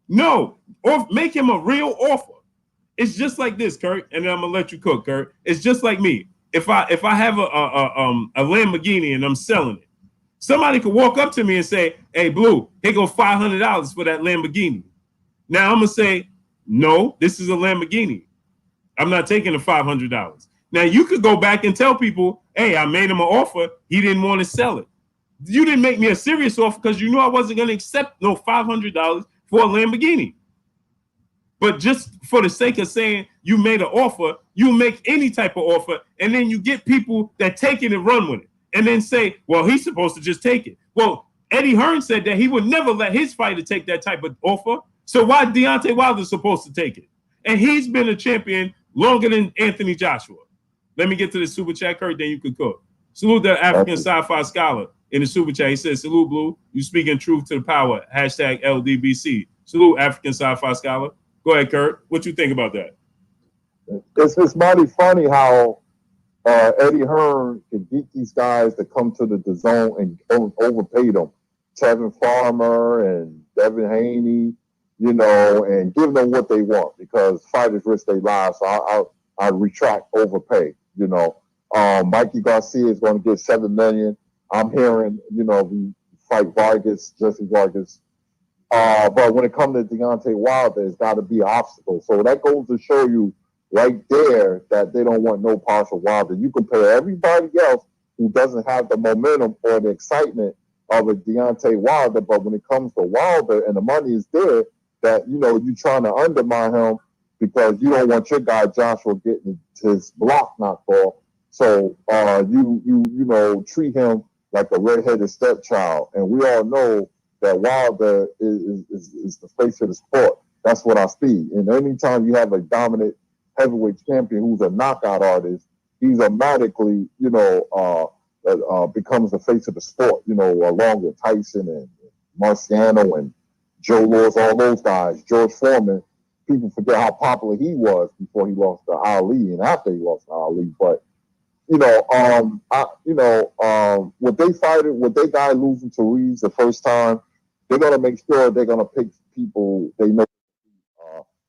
No, or make him a real offer. It's just like this, Kurt, and then I'm gonna let you cook, Kurt. It's just like me. If I have a Lamborghini and I'm selling it, somebody could walk up to me and say, "Hey, Blue, here go $500 for that Lamborghini." Now I'm gonna say, "No, this is a Lamborghini. I'm not taking the $500." Now you could go back and tell people, "Hey, I made him an offer. He didn't want to sell it. You didn't make me a serious offer because you knew I wasn't going to accept no $500 for a Lamborghini." But just for the sake of saying you made an offer, you make any type of offer, and then you get people that take it and run with it, and then say, well, he's supposed to just take it. Well, Eddie Hearn said that he would never let his fighter take that type of offer. So why Deontay Wilder supposed to take it? And he's been a champion longer than Anthony Joshua. Let me get to the super chat, Kurt, then you could cook. Salute the African sci-fi scholar in the super chat. He says, salute, Blue. You speaking truth to the power. Hashtag LDBC. Salute, African sci-fi scholar. Go ahead, Kurt. What you think about that? It's mighty funny how Eddie Hearn can get these guys to come to the DAZN and overpay them. Tevin Farmer and Devin Haney, you know, and give them what they want because fighters risk their lives. So I retract overpay. You know, Mikey Garcia is going to get $7 million. I'm hearing, you know, we fight Vargas, Jesse Vargas. But when it comes to Deontay Wilder, it's got to be an obstacle. So that goes to show you right there that they don't want no partial Wilder. You compare everybody else who doesn't have the momentum or the excitement of a Deontay Wilder, but when it comes to Wilder and the money is there, that, you know, you're trying to undermine him because you don't want your guy Joshua getting his block knocked off. So you know, treat him like a redheaded stepchild. And we all know that Wilder is the face of the sport. That's what I see. And anytime you have a dominant heavyweight champion who's a knockout artist, he's automatically, you know, becomes the face of the sport, you know, along with Tyson and Marciano and Joe Louis, all those guys, George Foreman. People forget how popular he was before he lost to Ali and after he lost to Ali. But you know, what they guy losing to Reeves the first time, they're gonna make sure they're gonna pick people they know.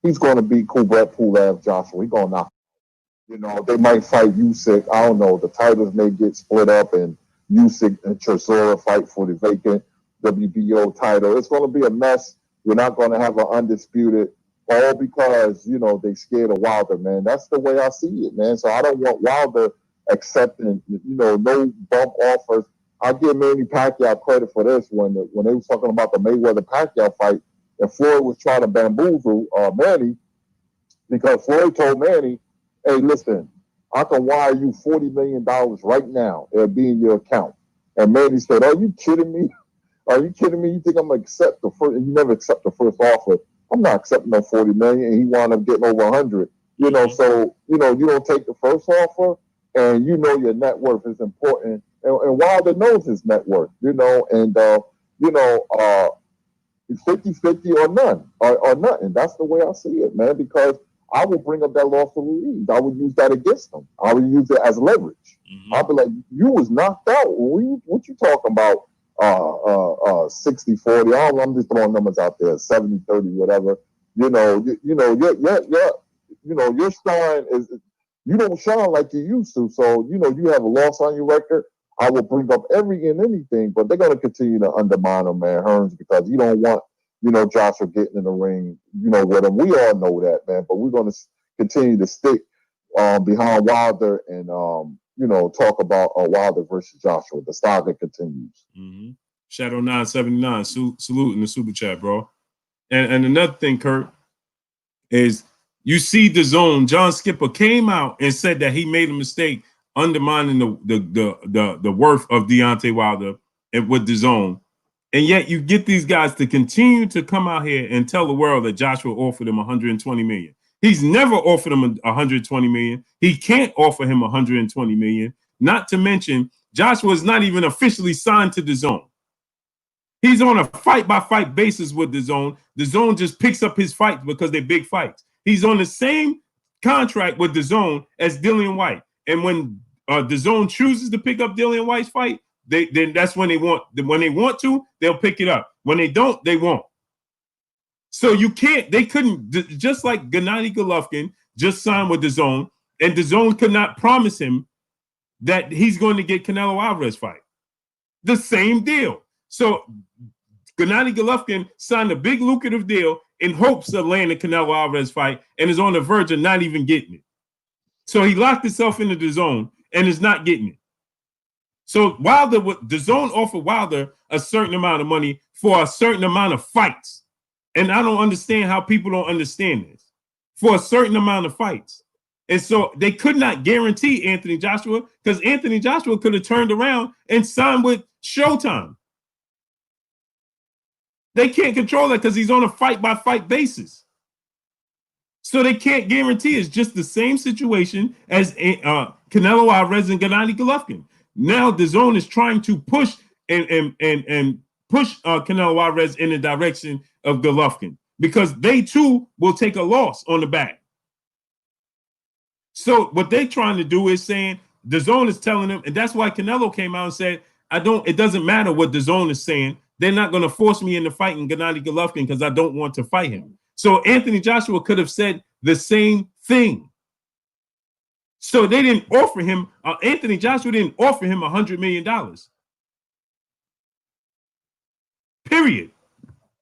He's gonna beat Kubrat Pulev, Joshua. He's gonna knock. You know, they might fight Usyk. I don't know. The titles may get split up, and Usyk and Chisora fight for the vacant WBO title. It's gonna be a mess. We're not gonna have an undisputed. All because, you know, they scared of Wilder, man. That's the way I see it, man. So I don't want Wilder accepting, you know, no bump offers. I give Manny Pacquiao credit for this when they was talking about the Mayweather Pacquiao fight, and Floyd was trying to bamboozle Manny because Floyd told Manny, "Hey, listen, I can wire you $40 million right now. It'll be in your account." And Manny said, "Are you kidding me? Are you kidding me? You think I'm gonna accept the first?" And you never accept the first offer. I'm not accepting no 40 million, and he wound up getting over 100. You know, so you know you don't take the first offer, and you know your net worth is important. And Wilder knows his net worth. You know, and you know, it's 50-50 or none, or nothing. That's the way I see it, man. Because I will bring up that loss to Louise. I would use that against them. I would use it as leverage. I'll be like, you was knocked out. What you talking about? 60-40. I'm just throwing numbers out there, 70-30, whatever. You know, your shine is, you don't shine like you used to. So, you know, you have a loss on your record. I will bring up every and anything, but they're going to continue to undermine him, man, Hearns, because you don't want, you know, Joshua getting in the ring, you know, with him. We all know that, man, but we're going to continue to stick behind Wilder and, you know, talk about Wilder versus Joshua. The saga continues. Mm-hmm. Shadow 979, salute in the super chat, bro. And another thing, Kurt, is you see DAZN. John Skipper came out and said that he made a mistake undermining the worth of Deontay Wilder and with DAZN. And yet you get these guys to continue to come out here and tell the world that Joshua offered him 120 million. He's never offered him 120 million. He can't offer him 120 million. Not to mention, Joshua is not even officially signed to DAZN. He's on a fight-by-fight basis with DAZN. DAZN just picks up his fights because they're big fights. He's on the same contract with DAZN as Dillian White. And when DAZN chooses to pick up Dillian White's fight, then that's when they want. When they want to, they'll pick it up. When they don't, they won't. So you can't. They couldn't. Just like Gennady Golovkin just signed with DAZN, and DAZN could not promise him that he's going to get Canelo Alvarez fight. The same deal. So Gennady Golovkin signed a big lucrative deal in hopes of landing Canelo Alvarez fight and is on the verge of not even getting it. So he locked himself into DAZN and is not getting it. So DAZN offered Wilder a certain amount of money for a certain amount of fights. And I don't understand how people don't understand this. For a certain amount of fights. And so they could not guarantee Anthony Joshua because Anthony Joshua could have turned around and signed with Showtime. They can't control that because he's on a fight-by-fight basis. So they can't guarantee. It's just the same situation as Canelo Alvarez and Gennady Golovkin. Now DAZN is trying to push and push Canelo Alvarez in the direction of Golovkin because they too will take a loss on the back. So what they're trying to do is saying, DAZN is telling him, and that's why Canelo came out and said, it doesn't matter what DAZN is saying. They're not going to force me into fighting Gennady Golovkin because I don't want to fight him. So Anthony Joshua could have said the same thing. So they didn't offer him, Anthony Joshua didn't offer him $100 million. Period.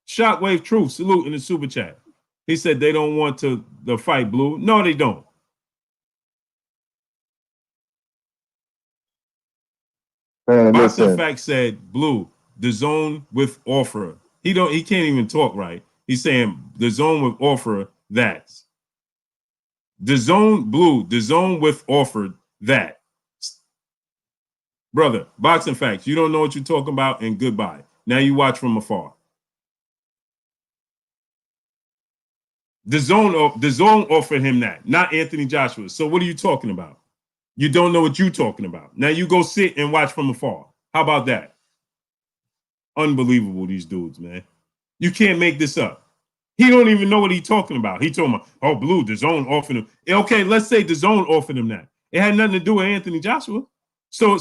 Shockwave Truth, salute in the super chat. He said they don't want the fight, Blue. No, they don't. Man, Boxing Fact said, Blue, DAZN with offer. He can't even talk right. He's saying DAZN with offer that. DAZN with offer that. Brother, Boxing Facts, you don't know what you're talking about, and goodbye. Now you watch from afar. DAZN offered him that, not Anthony Joshua. So what are you talking about? You don't know what you're talking about. Now you go sit and watch from afar. How about that? Unbelievable, these dudes, man. You can't make this up. He don't even know what he's talking about. He told me, oh, Blue, DAZN offered him. Okay, let's say DAZN offered him that. It had nothing to do with Anthony Joshua. So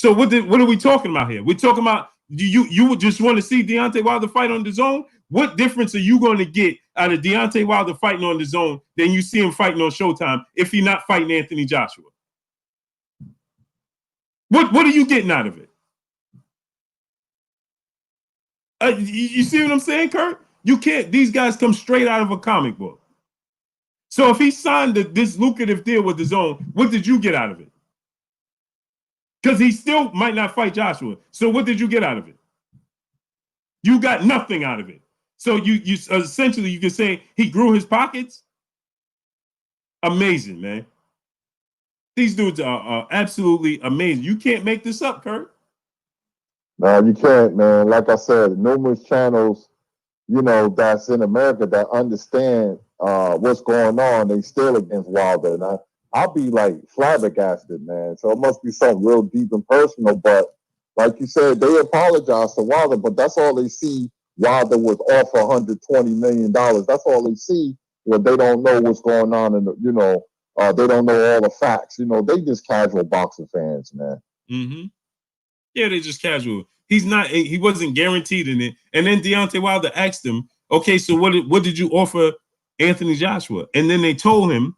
what are we talking about here? We're talking about you would just want to see Deontay Wilder fight on DAZN? What difference are you going to get out of Deontay Wilder fighting on DAZN than you see him fighting on Showtime if he's not fighting Anthony Joshua? What are you getting out of it? You see what I'm saying, Kurt? You can't. These guys come straight out of a comic book. So if he signed this lucrative deal with DAZN, what did you get out of it? Because he still might not fight Joshua. So what did you get out of it? You got nothing out of it. So you essentially you can say he grew his pockets. Amazing, man. These dudes are absolutely amazing. You can't make this up, Kurt. No, you can't, man. Like I said, numerous channels, you know, that's in America that understand what's going on. They still against Wilder. And I'll be like flabbergasted, man. So it must be something real deep and personal. But like you said, they apologize to Wilder, but that's all they see. Wilder was offer $120 million. That's all they see. Well, they don't know what's going on, and you know, they don't know all the facts. You know, they just casual boxing fans, man. Mm-hmm. Yeah, they just casual. He wasn't guaranteed in it. And then Deontay Wilder asked him, okay, so what did you offer Anthony Joshua? And then they told him,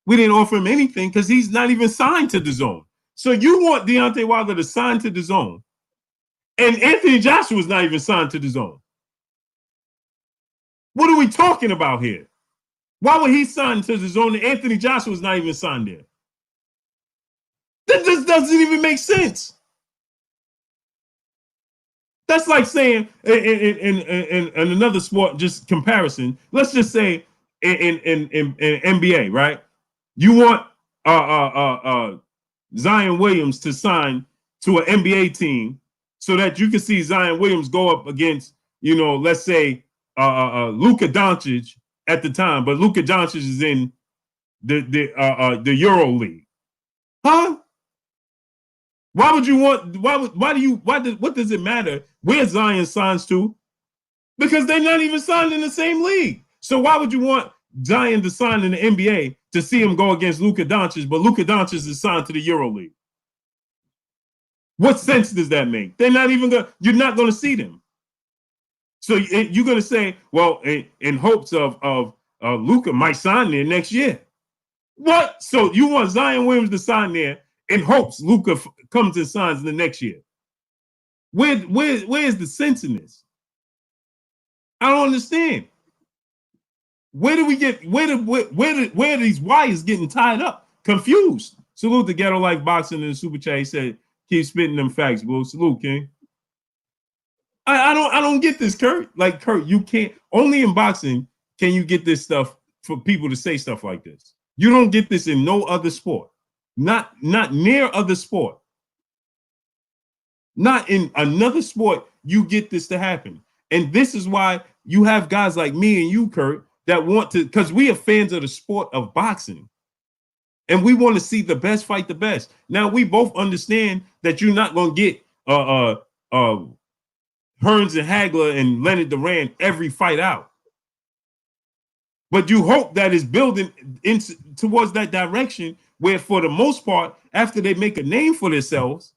we didn't offer him anything because he's not even signed to DAZN. So you want Deontay Wilder to sign to DAZN, and Anthony Joshua is not even signed to DAZN. What are we talking about here? Why would he sign to DAZN and Anthony Joshua is not even signed there? That just doesn't even make sense. That's like saying in another sport, just comparison. Let's just say in NBA, right? You want Zion Williams to sign to an NBA team so that you can see Zion Williams go up against, you know, let's say Luka Doncic at the time, but Luka Doncic is in the Euro League, huh? Why would you want? What does it matter where Zion signs to? Because they're not even signed in the same league. So why would you want Zion to sign in the NBA to see him go against Luka Doncic, but Luka Doncic is signed to the Euro League? What sense does that make? They're not even going. You're not going to see them. So you're going to say, well, in hopes of Luka might sign there next year. What? So you want Zion Williams to sign there in hopes Luka comes and signs in the next year? Where's the sense in this? I don't understand. Where do we get? Where are these wires getting tied up? Confused. Salute the Ghetto Life Boxing in the super chat. He said, "Keep spitting them facts, bro." Salute, King. I don't get this, Kurt. Like, Kurt, you can't. Only in boxing can you get this stuff for people to say stuff like this. You don't get this in no other sport. Not near other sport. Not in another sport you get this to happen. And this is why you have guys like me and you, Kurt, that want to, because we are fans of the sport of boxing. And we want to see the best fight the best. Now, we both understand that you're not going to get Hearns and Hagler and Leonard Duran every fight out. But you hope that it's building towards that direction where for the most part, after they make a name for themselves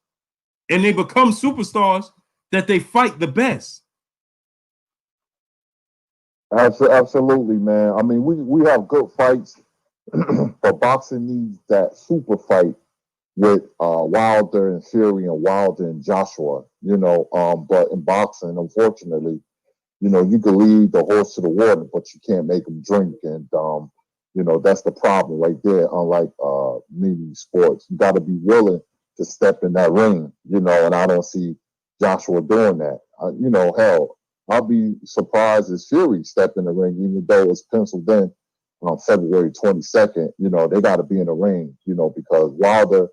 and they become superstars, that they fight the best. Absolutely, man. I mean, we have good fights, but boxing needs that super fight with Wilder and Fury and Wilder and Joshua. But in boxing, unfortunately, you can lead the horse to the water, but you can't make him drink. And that's the problem right there. Unlike many sports, you got to be willing to step in that ring. And I don't see Joshua doing that. Hell, I'll be surprised if Fury stepped in the ring, even though it's penciled in on February 22nd. They got to be in the ring. Because Wilder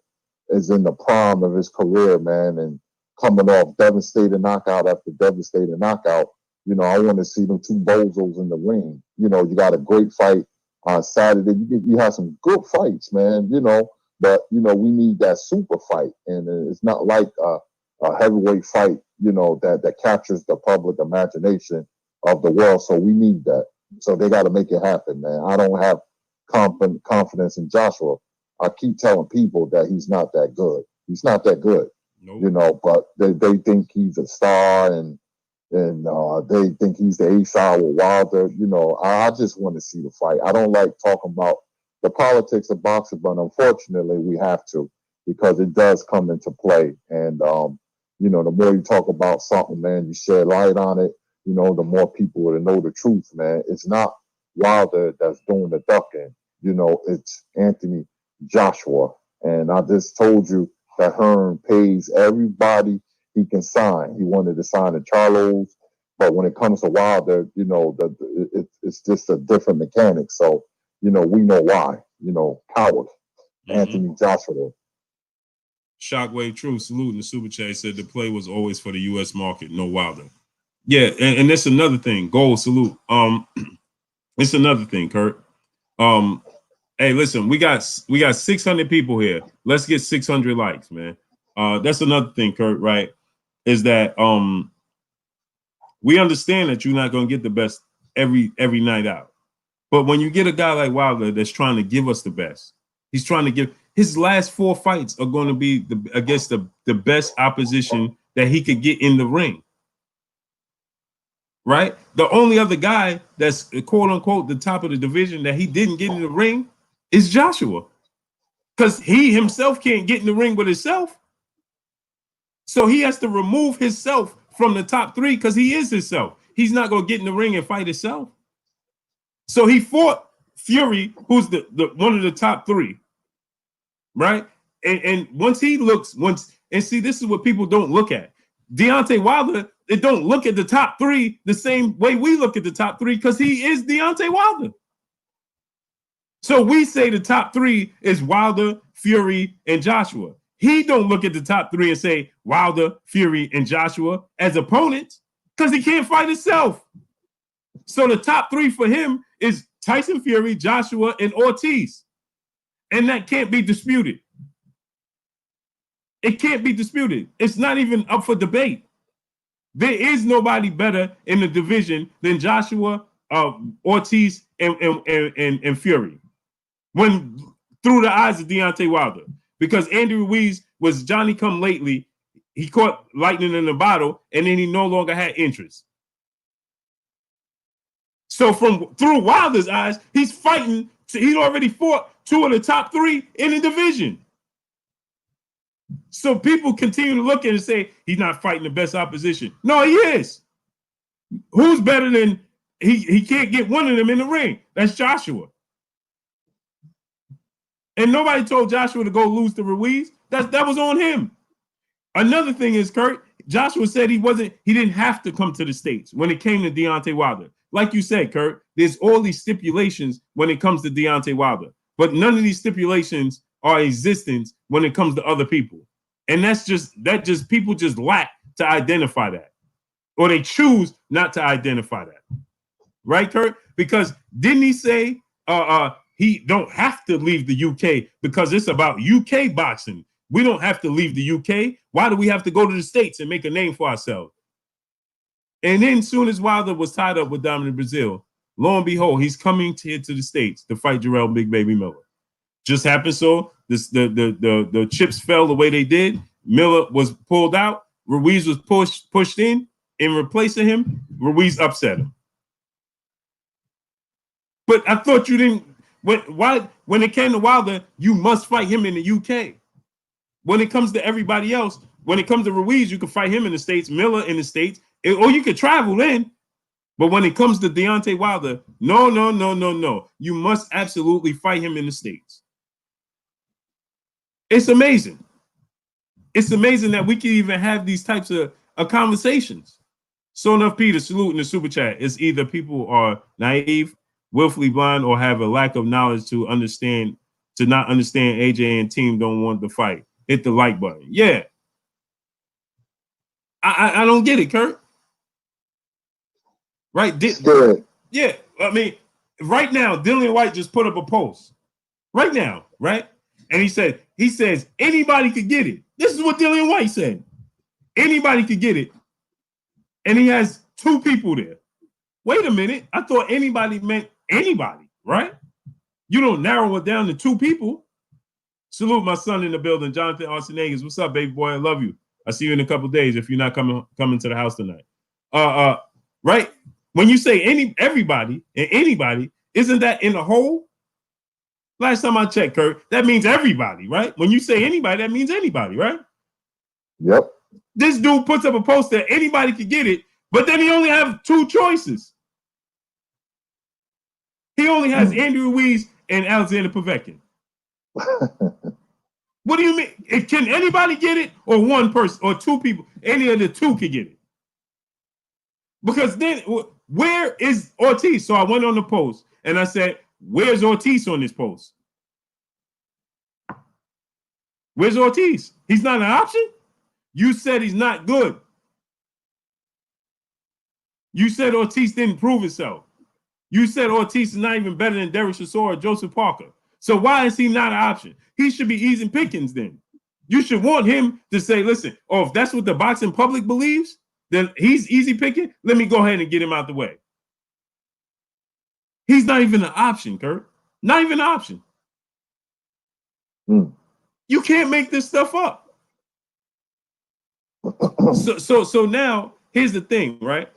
is in the prime of his career, man, and coming off devastating knockout after devastating knockout. I want to see them two bozos in the ring. You got a great fight on Saturday. You have some good fights, man. But we need that super fight, and it's not like a heavyweight fight. That captures the public imagination of the world. So we need that. So they got to make it happen, man. I don't have confidence in Joshua. I keep telling people that he's not that good. He's not that good. Nope. But they think he's a star, and they think he's the A-side with Wilder. I just want to see the fight. I don't like talking about the politics of boxing, but unfortunately we have to, because it does come into play. And, the more you talk about something, man, you shed light on it, the more people will know the truth, man. It's not Wilder that's doing the ducking. It's Anthony Joshua. And I just told you that Hearn pays everybody he can sign. He wanted to sign the Charlos, but when it comes to Wilder, it's just a different mechanic. So, we know why. Coward, Anthony Joshua. Shockwave True, salute in the super chat, said the play was always for the U.S. market, no Wilder. Yeah, and that's another thing. Gold, salute. It's another thing, Kurt. Hey, listen, we got 600 people here. Let's get 600 likes, man. That's another thing, Kurt, right? Is that we understand that you're not going to get the best every night out. But when you get a guy like Wilder that's trying to give us the best, he's trying to give his last 4 fights are going to be against the best opposition that he could get in the ring. Right? The only other guy that's quote unquote the top of the division that he didn't get in the ring is Joshua. Because he himself can't get in the ring with himself. So he has to remove himself from the top 3 because he is himself. He's not going to get in the ring and fight himself. So he fought Fury, who's the one of the top 3, right? And once he looks, and see, this is what people don't look at. Deontay Wilder, they don't look at the top 3 the same way we look at the top 3 because he is Deontay Wilder. So we say the top 3 is Wilder, Fury, and Joshua. He don't look at the top 3 and say Wilder, Fury, and Joshua as opponents because he can't fight himself. So the top 3 for him is Tyson Fury, Joshua, and Ortiz. And that can't be disputed. It can't be disputed. It's not even up for debate. There is nobody better in the division than Joshua, Ortiz, and Fury. When through the eyes of Deontay Wilder. Because Andy Ruiz was Johnny come lately. He caught lightning in a bottle, and then he no longer had interest. So through Wilder's eyes, he's fighting. He's already fought 2 of the top 3 in the division. So people continue to look at it and say he's not fighting the best opposition. No, he is. Who's better than he can't get one of them in the ring? That's Joshua. And nobody told Joshua to go lose to Ruiz. That was on him. Another thing is, Kurt, Joshua said he didn't have to come to the States when it came to Deontay Wilder. Like you said, Kurt, there's all these stipulations when it comes to Deontay Wilder, but none of these stipulations are existent when it comes to other people. And people just lack to identify that, or they choose not to identify that. Right, Kurt? Because didn't he say he don't have to leave the UK because it's about UK boxing? We don't have to leave the UK. Why do we have to go to the States and make a name for ourselves? And then soon as Wilder was tied up with Dominic Brazil, lo and behold, he's coming here to the States to fight Jarrell Big Baby Miller. Just happened so the chips fell the way they did, Miller was pulled out, Ruiz was pushed in replacing him, Ruiz upset him. But I thought you didn't. When it came to Wilder, you must fight him in the UK. When it comes to everybody else, when it comes to Ruiz, you can fight him in the States, Miller in the States, or you could travel in. But when it comes to Deontay Wilder, no. You must absolutely fight him in the States. It's amazing. It's amazing that we can even have these types of conversations. So enough, Peter, salute in the super chat. It's either people are naive, willfully blind, or have a lack of knowledge to not understand AJ and team don't want to fight. Hit the like button. Yeah. I don't get it, Kurt. Right? Yeah. I mean, right now, Dillian White just put up a post. Right now, right? And he says anybody could get it. This is what Dillian White said. Anybody could get it. And he has 2 people there. Wait a minute. I thought anybody meant anybody, right? You don't narrow it down to 2 people. Salute my son in the building, Jonathan Arsenagas. What's up, baby boy? I love you. I'll see you in a couple days if you're not coming to the house tonight. Right? When you say everybody and anybody, isn't that in the whole? Last time I checked, Kurt, that means everybody, right? When you say anybody, that means anybody, right? Yep. This dude puts up a post that anybody could get it, but then he only has 2 choices. He only has Andrew Ruiz and Alexander Povetkin. What do you mean? Can anybody get it, or 1 person, or 2 people? Any of the 2 can get it. Because then, where is Ortiz? So I went on the post and I said, where's Ortiz on this post? Where's Ortiz? He's not an option? You said he's not good. You said Ortiz didn't prove himself. You said Ortiz is not even better than Derek Chisora or Joseph Parker. So why is he not an option? He should be easy pickings then. You should want him to say, listen, if that's what the boxing public believes, then he's easy picking. Let me go ahead and get him out the way. He's not even an option, Kurt. Not even an option. You can't make this stuff up. So now here's the thing, right?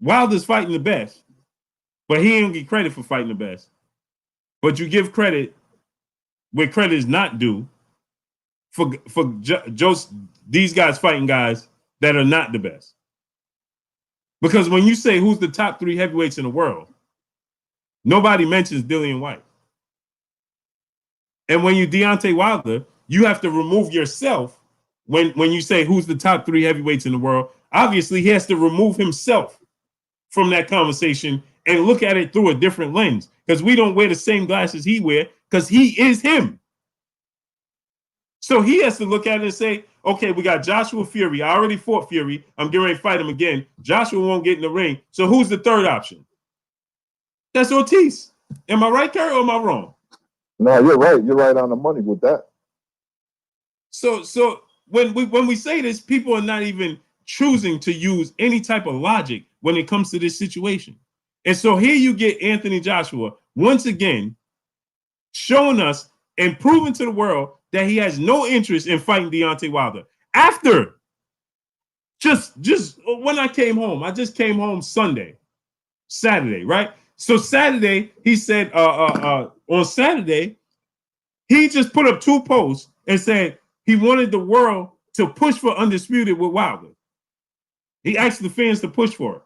Wilder's fighting the best, but he don't get credit for fighting the best. But you give credit where credit is not due for these guys fighting guys that are not the best. Because when you say who's the top 3 heavyweights in the world, nobody mentions Dillian White. And when you Deontay Wilder, you have to remove yourself when you say who's the top 3 heavyweights in the world. Obviously, he has to remove himself from that conversation and look at it through a different lens, because we don't wear the same glasses he wear, because he is him. So he has to look at it and say, okay, we got Joshua Fury. I already fought Fury. I'm getting ready to fight him again. Joshua won't get in the ring. So who's the 3rd option? That's Ortiz. Am I right, Kurt, or am I wrong? No, you're right. You're right on the money with that. So when we say this, people are not even choosing to use any type of logic when it comes to this situation. And so here you get Anthony Joshua once again showing us and proving to the world that he has no interest in fighting Deontay Wilder. After just when I came home, I just came home Saturday, right? So Saturday, he said on Saturday, he just put up 2 posts and said he wanted the world to push for Undisputed with Wilder. He asked the fans to push for it.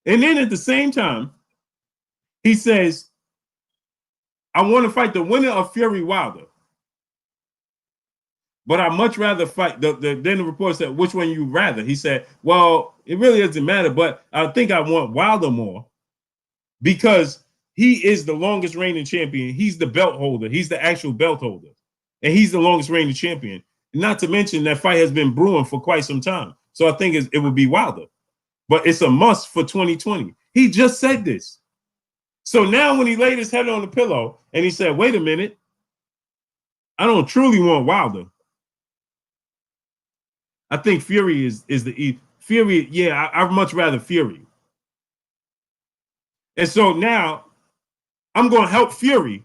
And then at the same time, he says, I want to fight the winner of Fury Wilder. But I'd much rather fight. Then the report said, which one you rather? He said, well, it really doesn't matter, but I think I want Wilder more because he is the longest reigning champion. He's the belt holder. He's the actual belt holder. And he's the longest reigning champion. Not to mention that fight has been brewing for quite some time. So I think it would be Wilder. But it's a must for 2020. He just said this. So now when he laid his head on the pillow and he said, wait a minute, I don't truly want Wilder. I think Fury is the Fury. Yeah, I'd much rather Fury. And so now I'm going to help Fury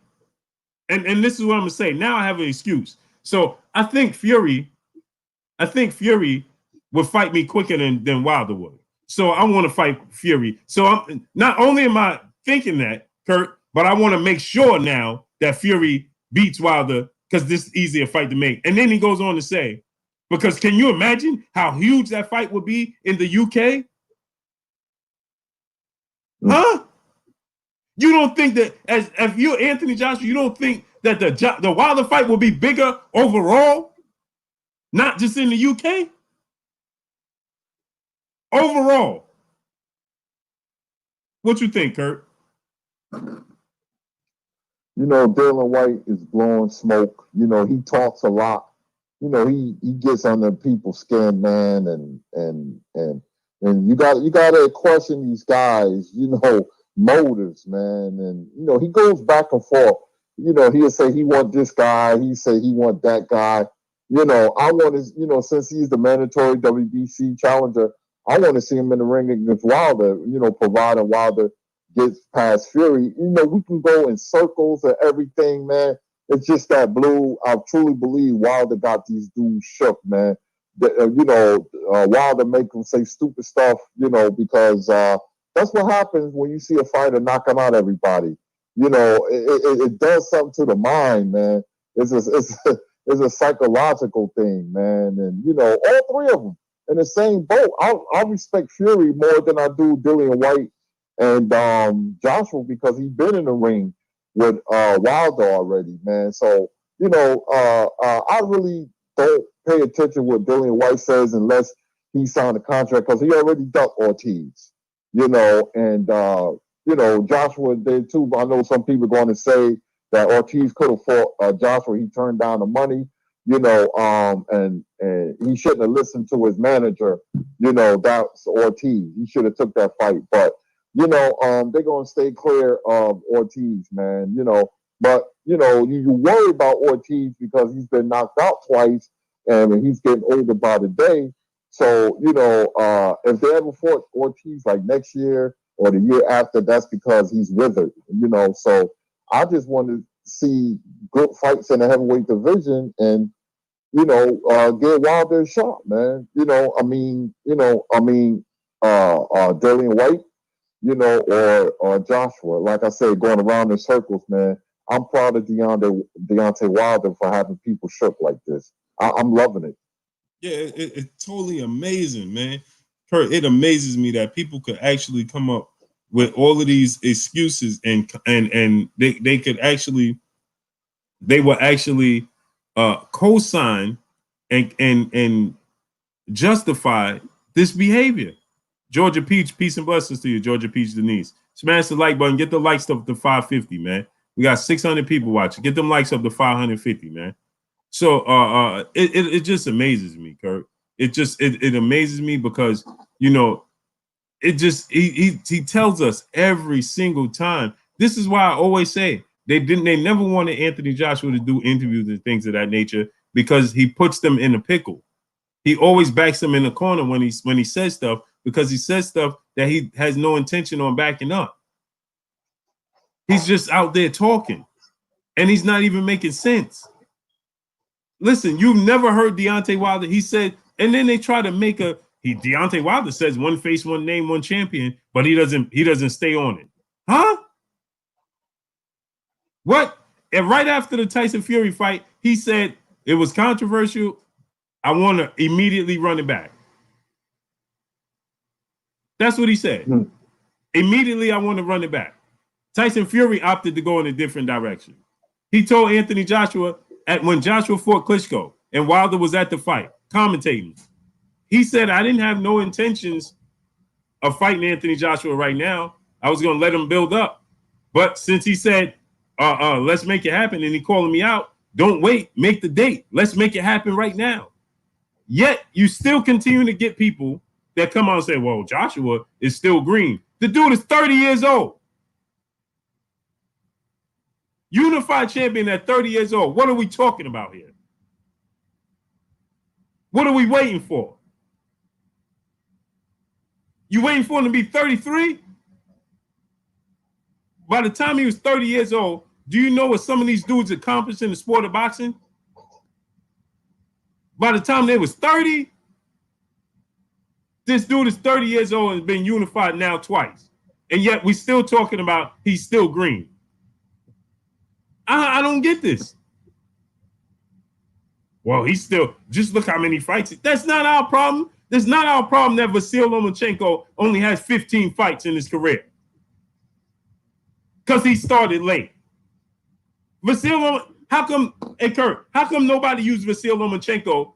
and this is what I'm gonna say. Now I have an excuse. So I think Fury would fight me quicker than Wilder would. So I want to fight Fury. So I'm not only am I thinking that, Kurt, but I want to make sure now that Fury beats Wilder because this is easier fight to make. And then he goes on to say, because can you imagine how huge that fight would be in the UK? Huh? You don't think that as if you're Anthony Joshua, you don't think that the Wilder fight will be bigger overall, not just in the UK? Overall, what you think, Kurt? You know, Dylan White is blowing smoke. You know, he talks a lot. You know, he gets under people's skin, man, and you gotta question these guys, you know, motives, man. And you know, he goes back and forth. You know, he'll say he want this guy, he say he want that guy. You know, I want to, you know, since he's the mandatory WBC challenger, I want to see him in the ring against Wilder, you know, providing Wilder gets past Fury. You know, we can go in circles and everything, man. It's just that Blue. I truly believe Wilder got these dudes shook, man. You know, Wilder make them say stupid stuff, you know, because that's what happens when you see a fighter knocking out everybody. You know, it does something to the mind, man. It's a psychological thing, man. And, you know, all three of them in the same boat. I respect Fury more than I do Dillian White and Joshua because he's been in the ring with Wilder already, man. So, you know, I really don't pay attention to what Dillian White says unless he signed a contract because he already ducked Ortiz, you know, and, you know, Joshua did too. But I know some people are going to say that Ortiz could have fought Joshua. He turned down the money, you know, and he shouldn't have listened to his manager, you know, that's Ortiz. He should have took that fight. But, you know, they're going to stay clear of Ortiz, man, you know. But, you know, you worry about Ortiz because he's been knocked out twice and he's getting older by the day. So, you know, if they ever fought Ortiz like next year or the year after, that's because he's withered, you know. So I just want to see good fights in the heavyweight division and, you know, get Wilder a shot, man. You know, Dillian White, you know, or Joshua. Like I said, going around in circles, man. I'm proud of Deontay Wilder for having people shook like this. I'm loving it. Yeah, it's totally amazing, man. Kurt, it amazes me that people could actually come up with all of these excuses and they could actually they will actually co-sign and justify this behavior. Georgia Peach, peace and blessings to you, Georgia Peach Denise. Smash the like button, get the likes up to 550, man. We got 600 people watching. Get them likes up to 550, man. So it just amazes me, Kurt. It amazes me because, you know, it just he tells us every single time. This is why I always say they never wanted Anthony Joshua to do interviews and things of that nature because he puts them in a pickle. He always backs them in the corner when he says stuff because he says stuff that he has no intention on backing up. He's just out there talking and he's not even making sense. Listen, you've never heard Deontay Wilder. He said, and then they try to make Deontay Wilder says one face, one name, one champion, but he doesn't stay on it. Huh? What? And right after the Tyson Fury fight, he said it was controversial. I want to immediately run it back. That's what he said. Immediately, I want to run it back. Tyson Fury opted to go in a different direction. He told Anthony Joshua when Joshua fought Klitschko and Wilder was at the fight, commentating. He said, I didn't have no intentions of fighting Anthony Joshua right now. I was going to let him build up. But since he said, let's make it happen, and he calling me out, don't wait, make the date. Let's make it happen right now. Yet you still continue to get people that come out and say, well, Joshua is still green. The dude is 30 years old. Unified champion at 30 years old. What are we talking about here? What are we waiting for? You waiting for him to be 33? By the time he was 30 years old, Do you know what some of these dudes accomplished in the sport of boxing? By the time they was 30, this dude is 30 years old and has been unified now twice. And yet we still talking about he's still green. I don't get this. Well, he's still, just look how many fights. That's not our problem. That's not our problem that Vasyl Lomachenko only has 15 fights in his career. Because he started late. How come, hey Kurt, how come nobody used Vasyl Lomachenko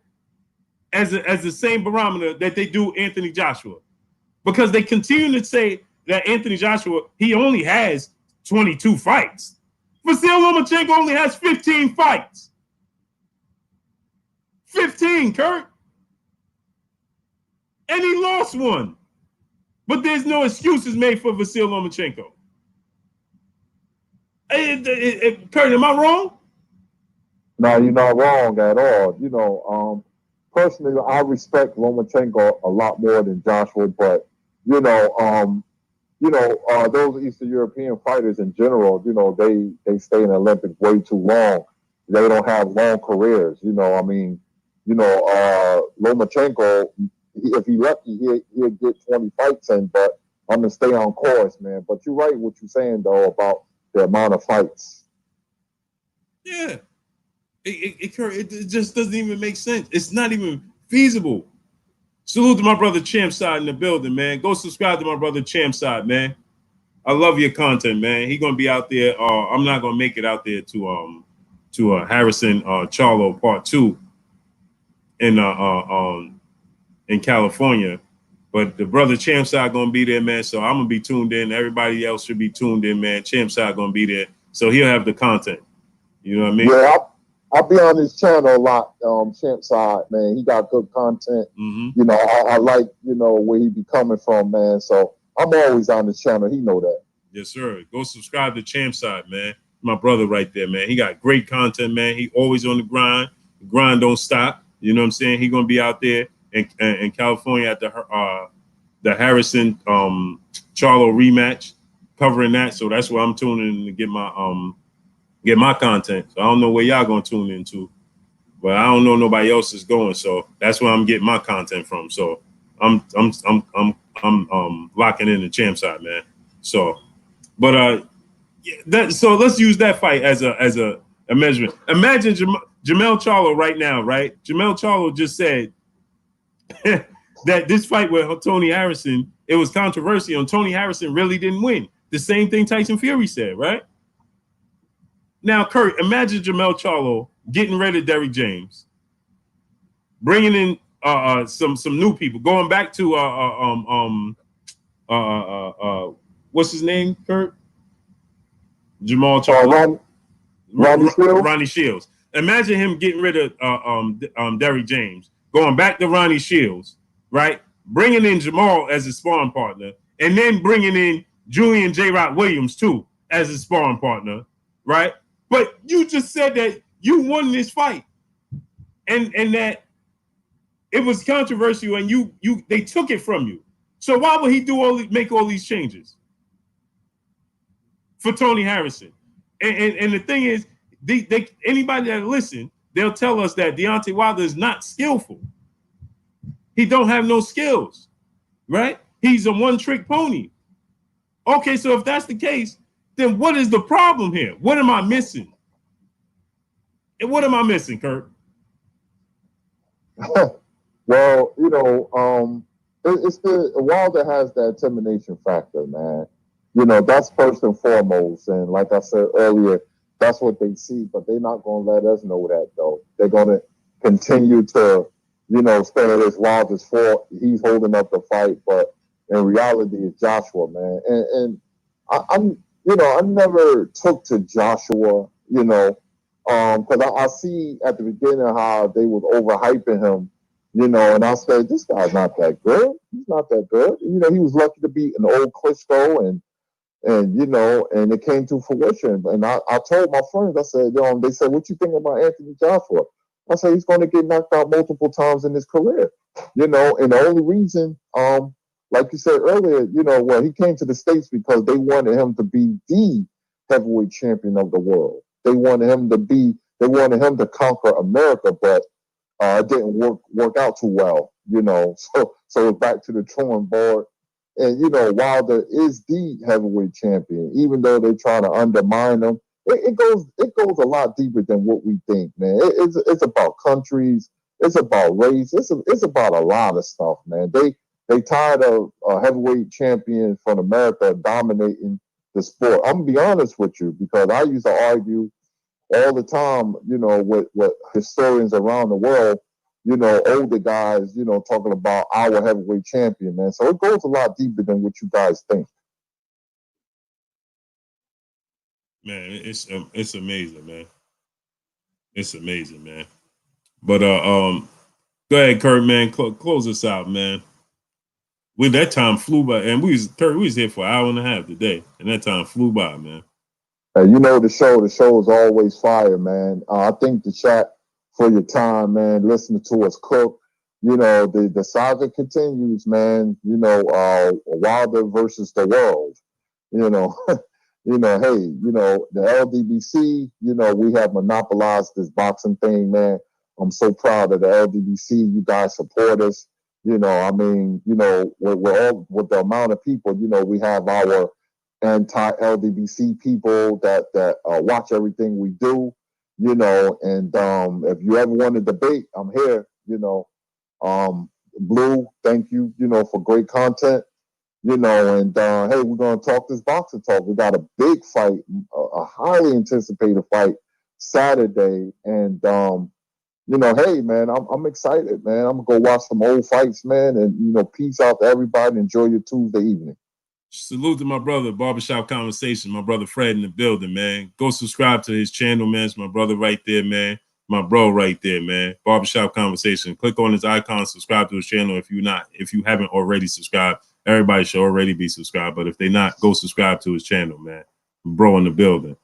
as the same barometer that they do Anthony Joshua? Because they continue to say that Anthony Joshua, he only has 22 fights. Vasyl Lomachenko only has 15 fights. 15, Kurt. And he lost one. But there's no excuses made for Vasyl Lomachenko. Kurt, am I wrong? No, you're not wrong at all. You know, personally, I respect Lomachenko a lot more than Joshua, but those Eastern European fighters in general, they stay in the Olympics way too long. They don't have long careers. Lomachenko, if he lucky, he'll get 20 fights in, but I'm gonna stay on course, man. But you're right what you're saying though about the amount of fights. Yeah. It just doesn't even make sense. It's not even feasible. Salute to my brother Champside in the building, man. Go subscribe to my brother Champside, man. I love your content, man. He's gonna be out there. I'm not gonna make it out there to Harrison Charlo Part 2 in California, but the brother Champside gonna be there, man. So I'm gonna be tuned in. Everybody else should be tuned in, man. Champside gonna be there, so he'll have the content. You know what I mean? Yeah, I'll be on his channel a lot. Champside, man, he got good content. Mm-hmm. I like where he be coming from, man. So I'm always on his channel. He know that. Yes, sir. Go subscribe to Champside, man. My brother right there, man. He got great content, man. He always on the grind. The grind don't stop. You know what I'm saying? He gonna be out there in California at the Harrison Charlo rematch, covering that. So that's where I'm tuning in to get my content. So I don't know where y'all gonna tune into, but I don't know nobody else is going. So that's where I'm getting my content from. So I'm locking in the Champside, man. So, but so let's use that fight as a measurement. Imagine Jamel Charlo right now, right? Jamel Charlo just said that this fight with Tony Harrison, it was controversial, and Tony Harrison really didn't win. The same thing Tyson Fury said, right? Now, Kurt, imagine Jamel Charlo getting rid of Derrick James, bringing in some new people, going back to what's his name, Kurt? Jamal Charlo. Ronnie Shields. Imagine him getting rid of Derrick James, going back to Ronnie Shields, right? Bringing in Jamal as a sparring partner, and then bringing in Julian J. Rock Williams too as a sparring partner, right? But you just said that you won this fight, and that it was controversial, and they took it from you. So why would he make all these changes for Tony Harrison? And the thing is, anybody that listen, they'll tell us that Deontay Wilder is not skillful. He don't have no skills, right? He's a one-trick pony. Okay, so if that's the case, then what is the problem here? What am I missing? And what am I missing, Kurt? Well, it's Wilder has that intimidation factor, man. That's first and foremost. And like I said earlier, that's what they see, but they're not going to let us know that, though. They're going to continue to, say that it's Wilder's fault. He's holding up the fight, but in reality, it's Joshua, man. And I never took to Joshua, because I see at the beginning how they was overhyping him, and I said, this guy's not that good. He's not that good. He was lucky to beat an old Klitschko and it came to fruition. And I told my friends, I said, they said, what you think about Anthony Joshua? I said, he's going to get knocked out multiple times in his career, and the only reason, like you said earlier, he came to the States because they wanted him to be the heavyweight champion of the world. They wanted him to conquer America, but it didn't work out too well, So back to the drawing board. And Wilder is the heavyweight champion, even though they try to undermine him. It goes a lot deeper than what we think, man. It's about countries, it's about race, it's about a lot of stuff, man. They tired of a heavyweight champion from America dominating the sport. I'm gonna be honest with you, because I used to argue all the time, with historians around the world, older guys, talking about our heavyweight champion, man. So it goes a lot deeper than what you guys think. Man, it's amazing, man. It's amazing, man. But go ahead, Kurt, man. Close us out, man. That time flew by, and we was here for an hour and a half today, and that time flew by, man. The show is always fire, man. I think the chat for your time, man, listening to us cook. The saga continues, man. Wilder versus the world. The LDBC, we have monopolized this boxing thing, man. I'm so proud of the LDBC. You guys support us. With the amount of people, we have our anti-LDBC people that watch everything we do, and if you ever want to debate, I'm here, Blue, thank you, for great content, and hey, we're going to talk this boxing talk. We got a big fight, a highly anticipated fight Saturday, and hey, man, I'm excited, man. I'm gonna go watch some old fights, man, and peace out to everybody. Enjoy your Tuesday evening. Salute to my brother, Barbershop Conversation, my brother Fred in the building, man. Go subscribe to his channel, man. It's my brother right there, man. My bro right there, man. Barbershop Conversation. Click on his icon, subscribe to his channel if you haven't already subscribed. Everybody should already be subscribed, but if they not, go subscribe to his channel, man. Bro in the building.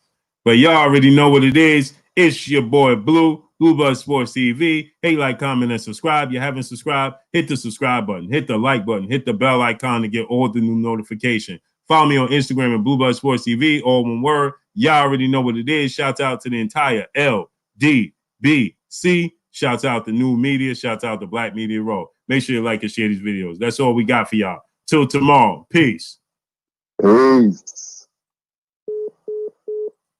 But y'all already know what it is. It's your boy Blue, Blue Buzz Sports TV. Hey, like, comment, and subscribe. You haven't subscribed, hit the subscribe button, hit the like button, hit the bell icon to get all the new notification. Follow me on Instagram at Blue Buzz Sports TV, all one word. Y'all already know what it is. Shouts out to the entire LDBC. Shouts out to New Media. Shouts out to Black Media Raw. Make sure you like and share these videos. That's all we got for y'all. Till tomorrow. Peace. Peace.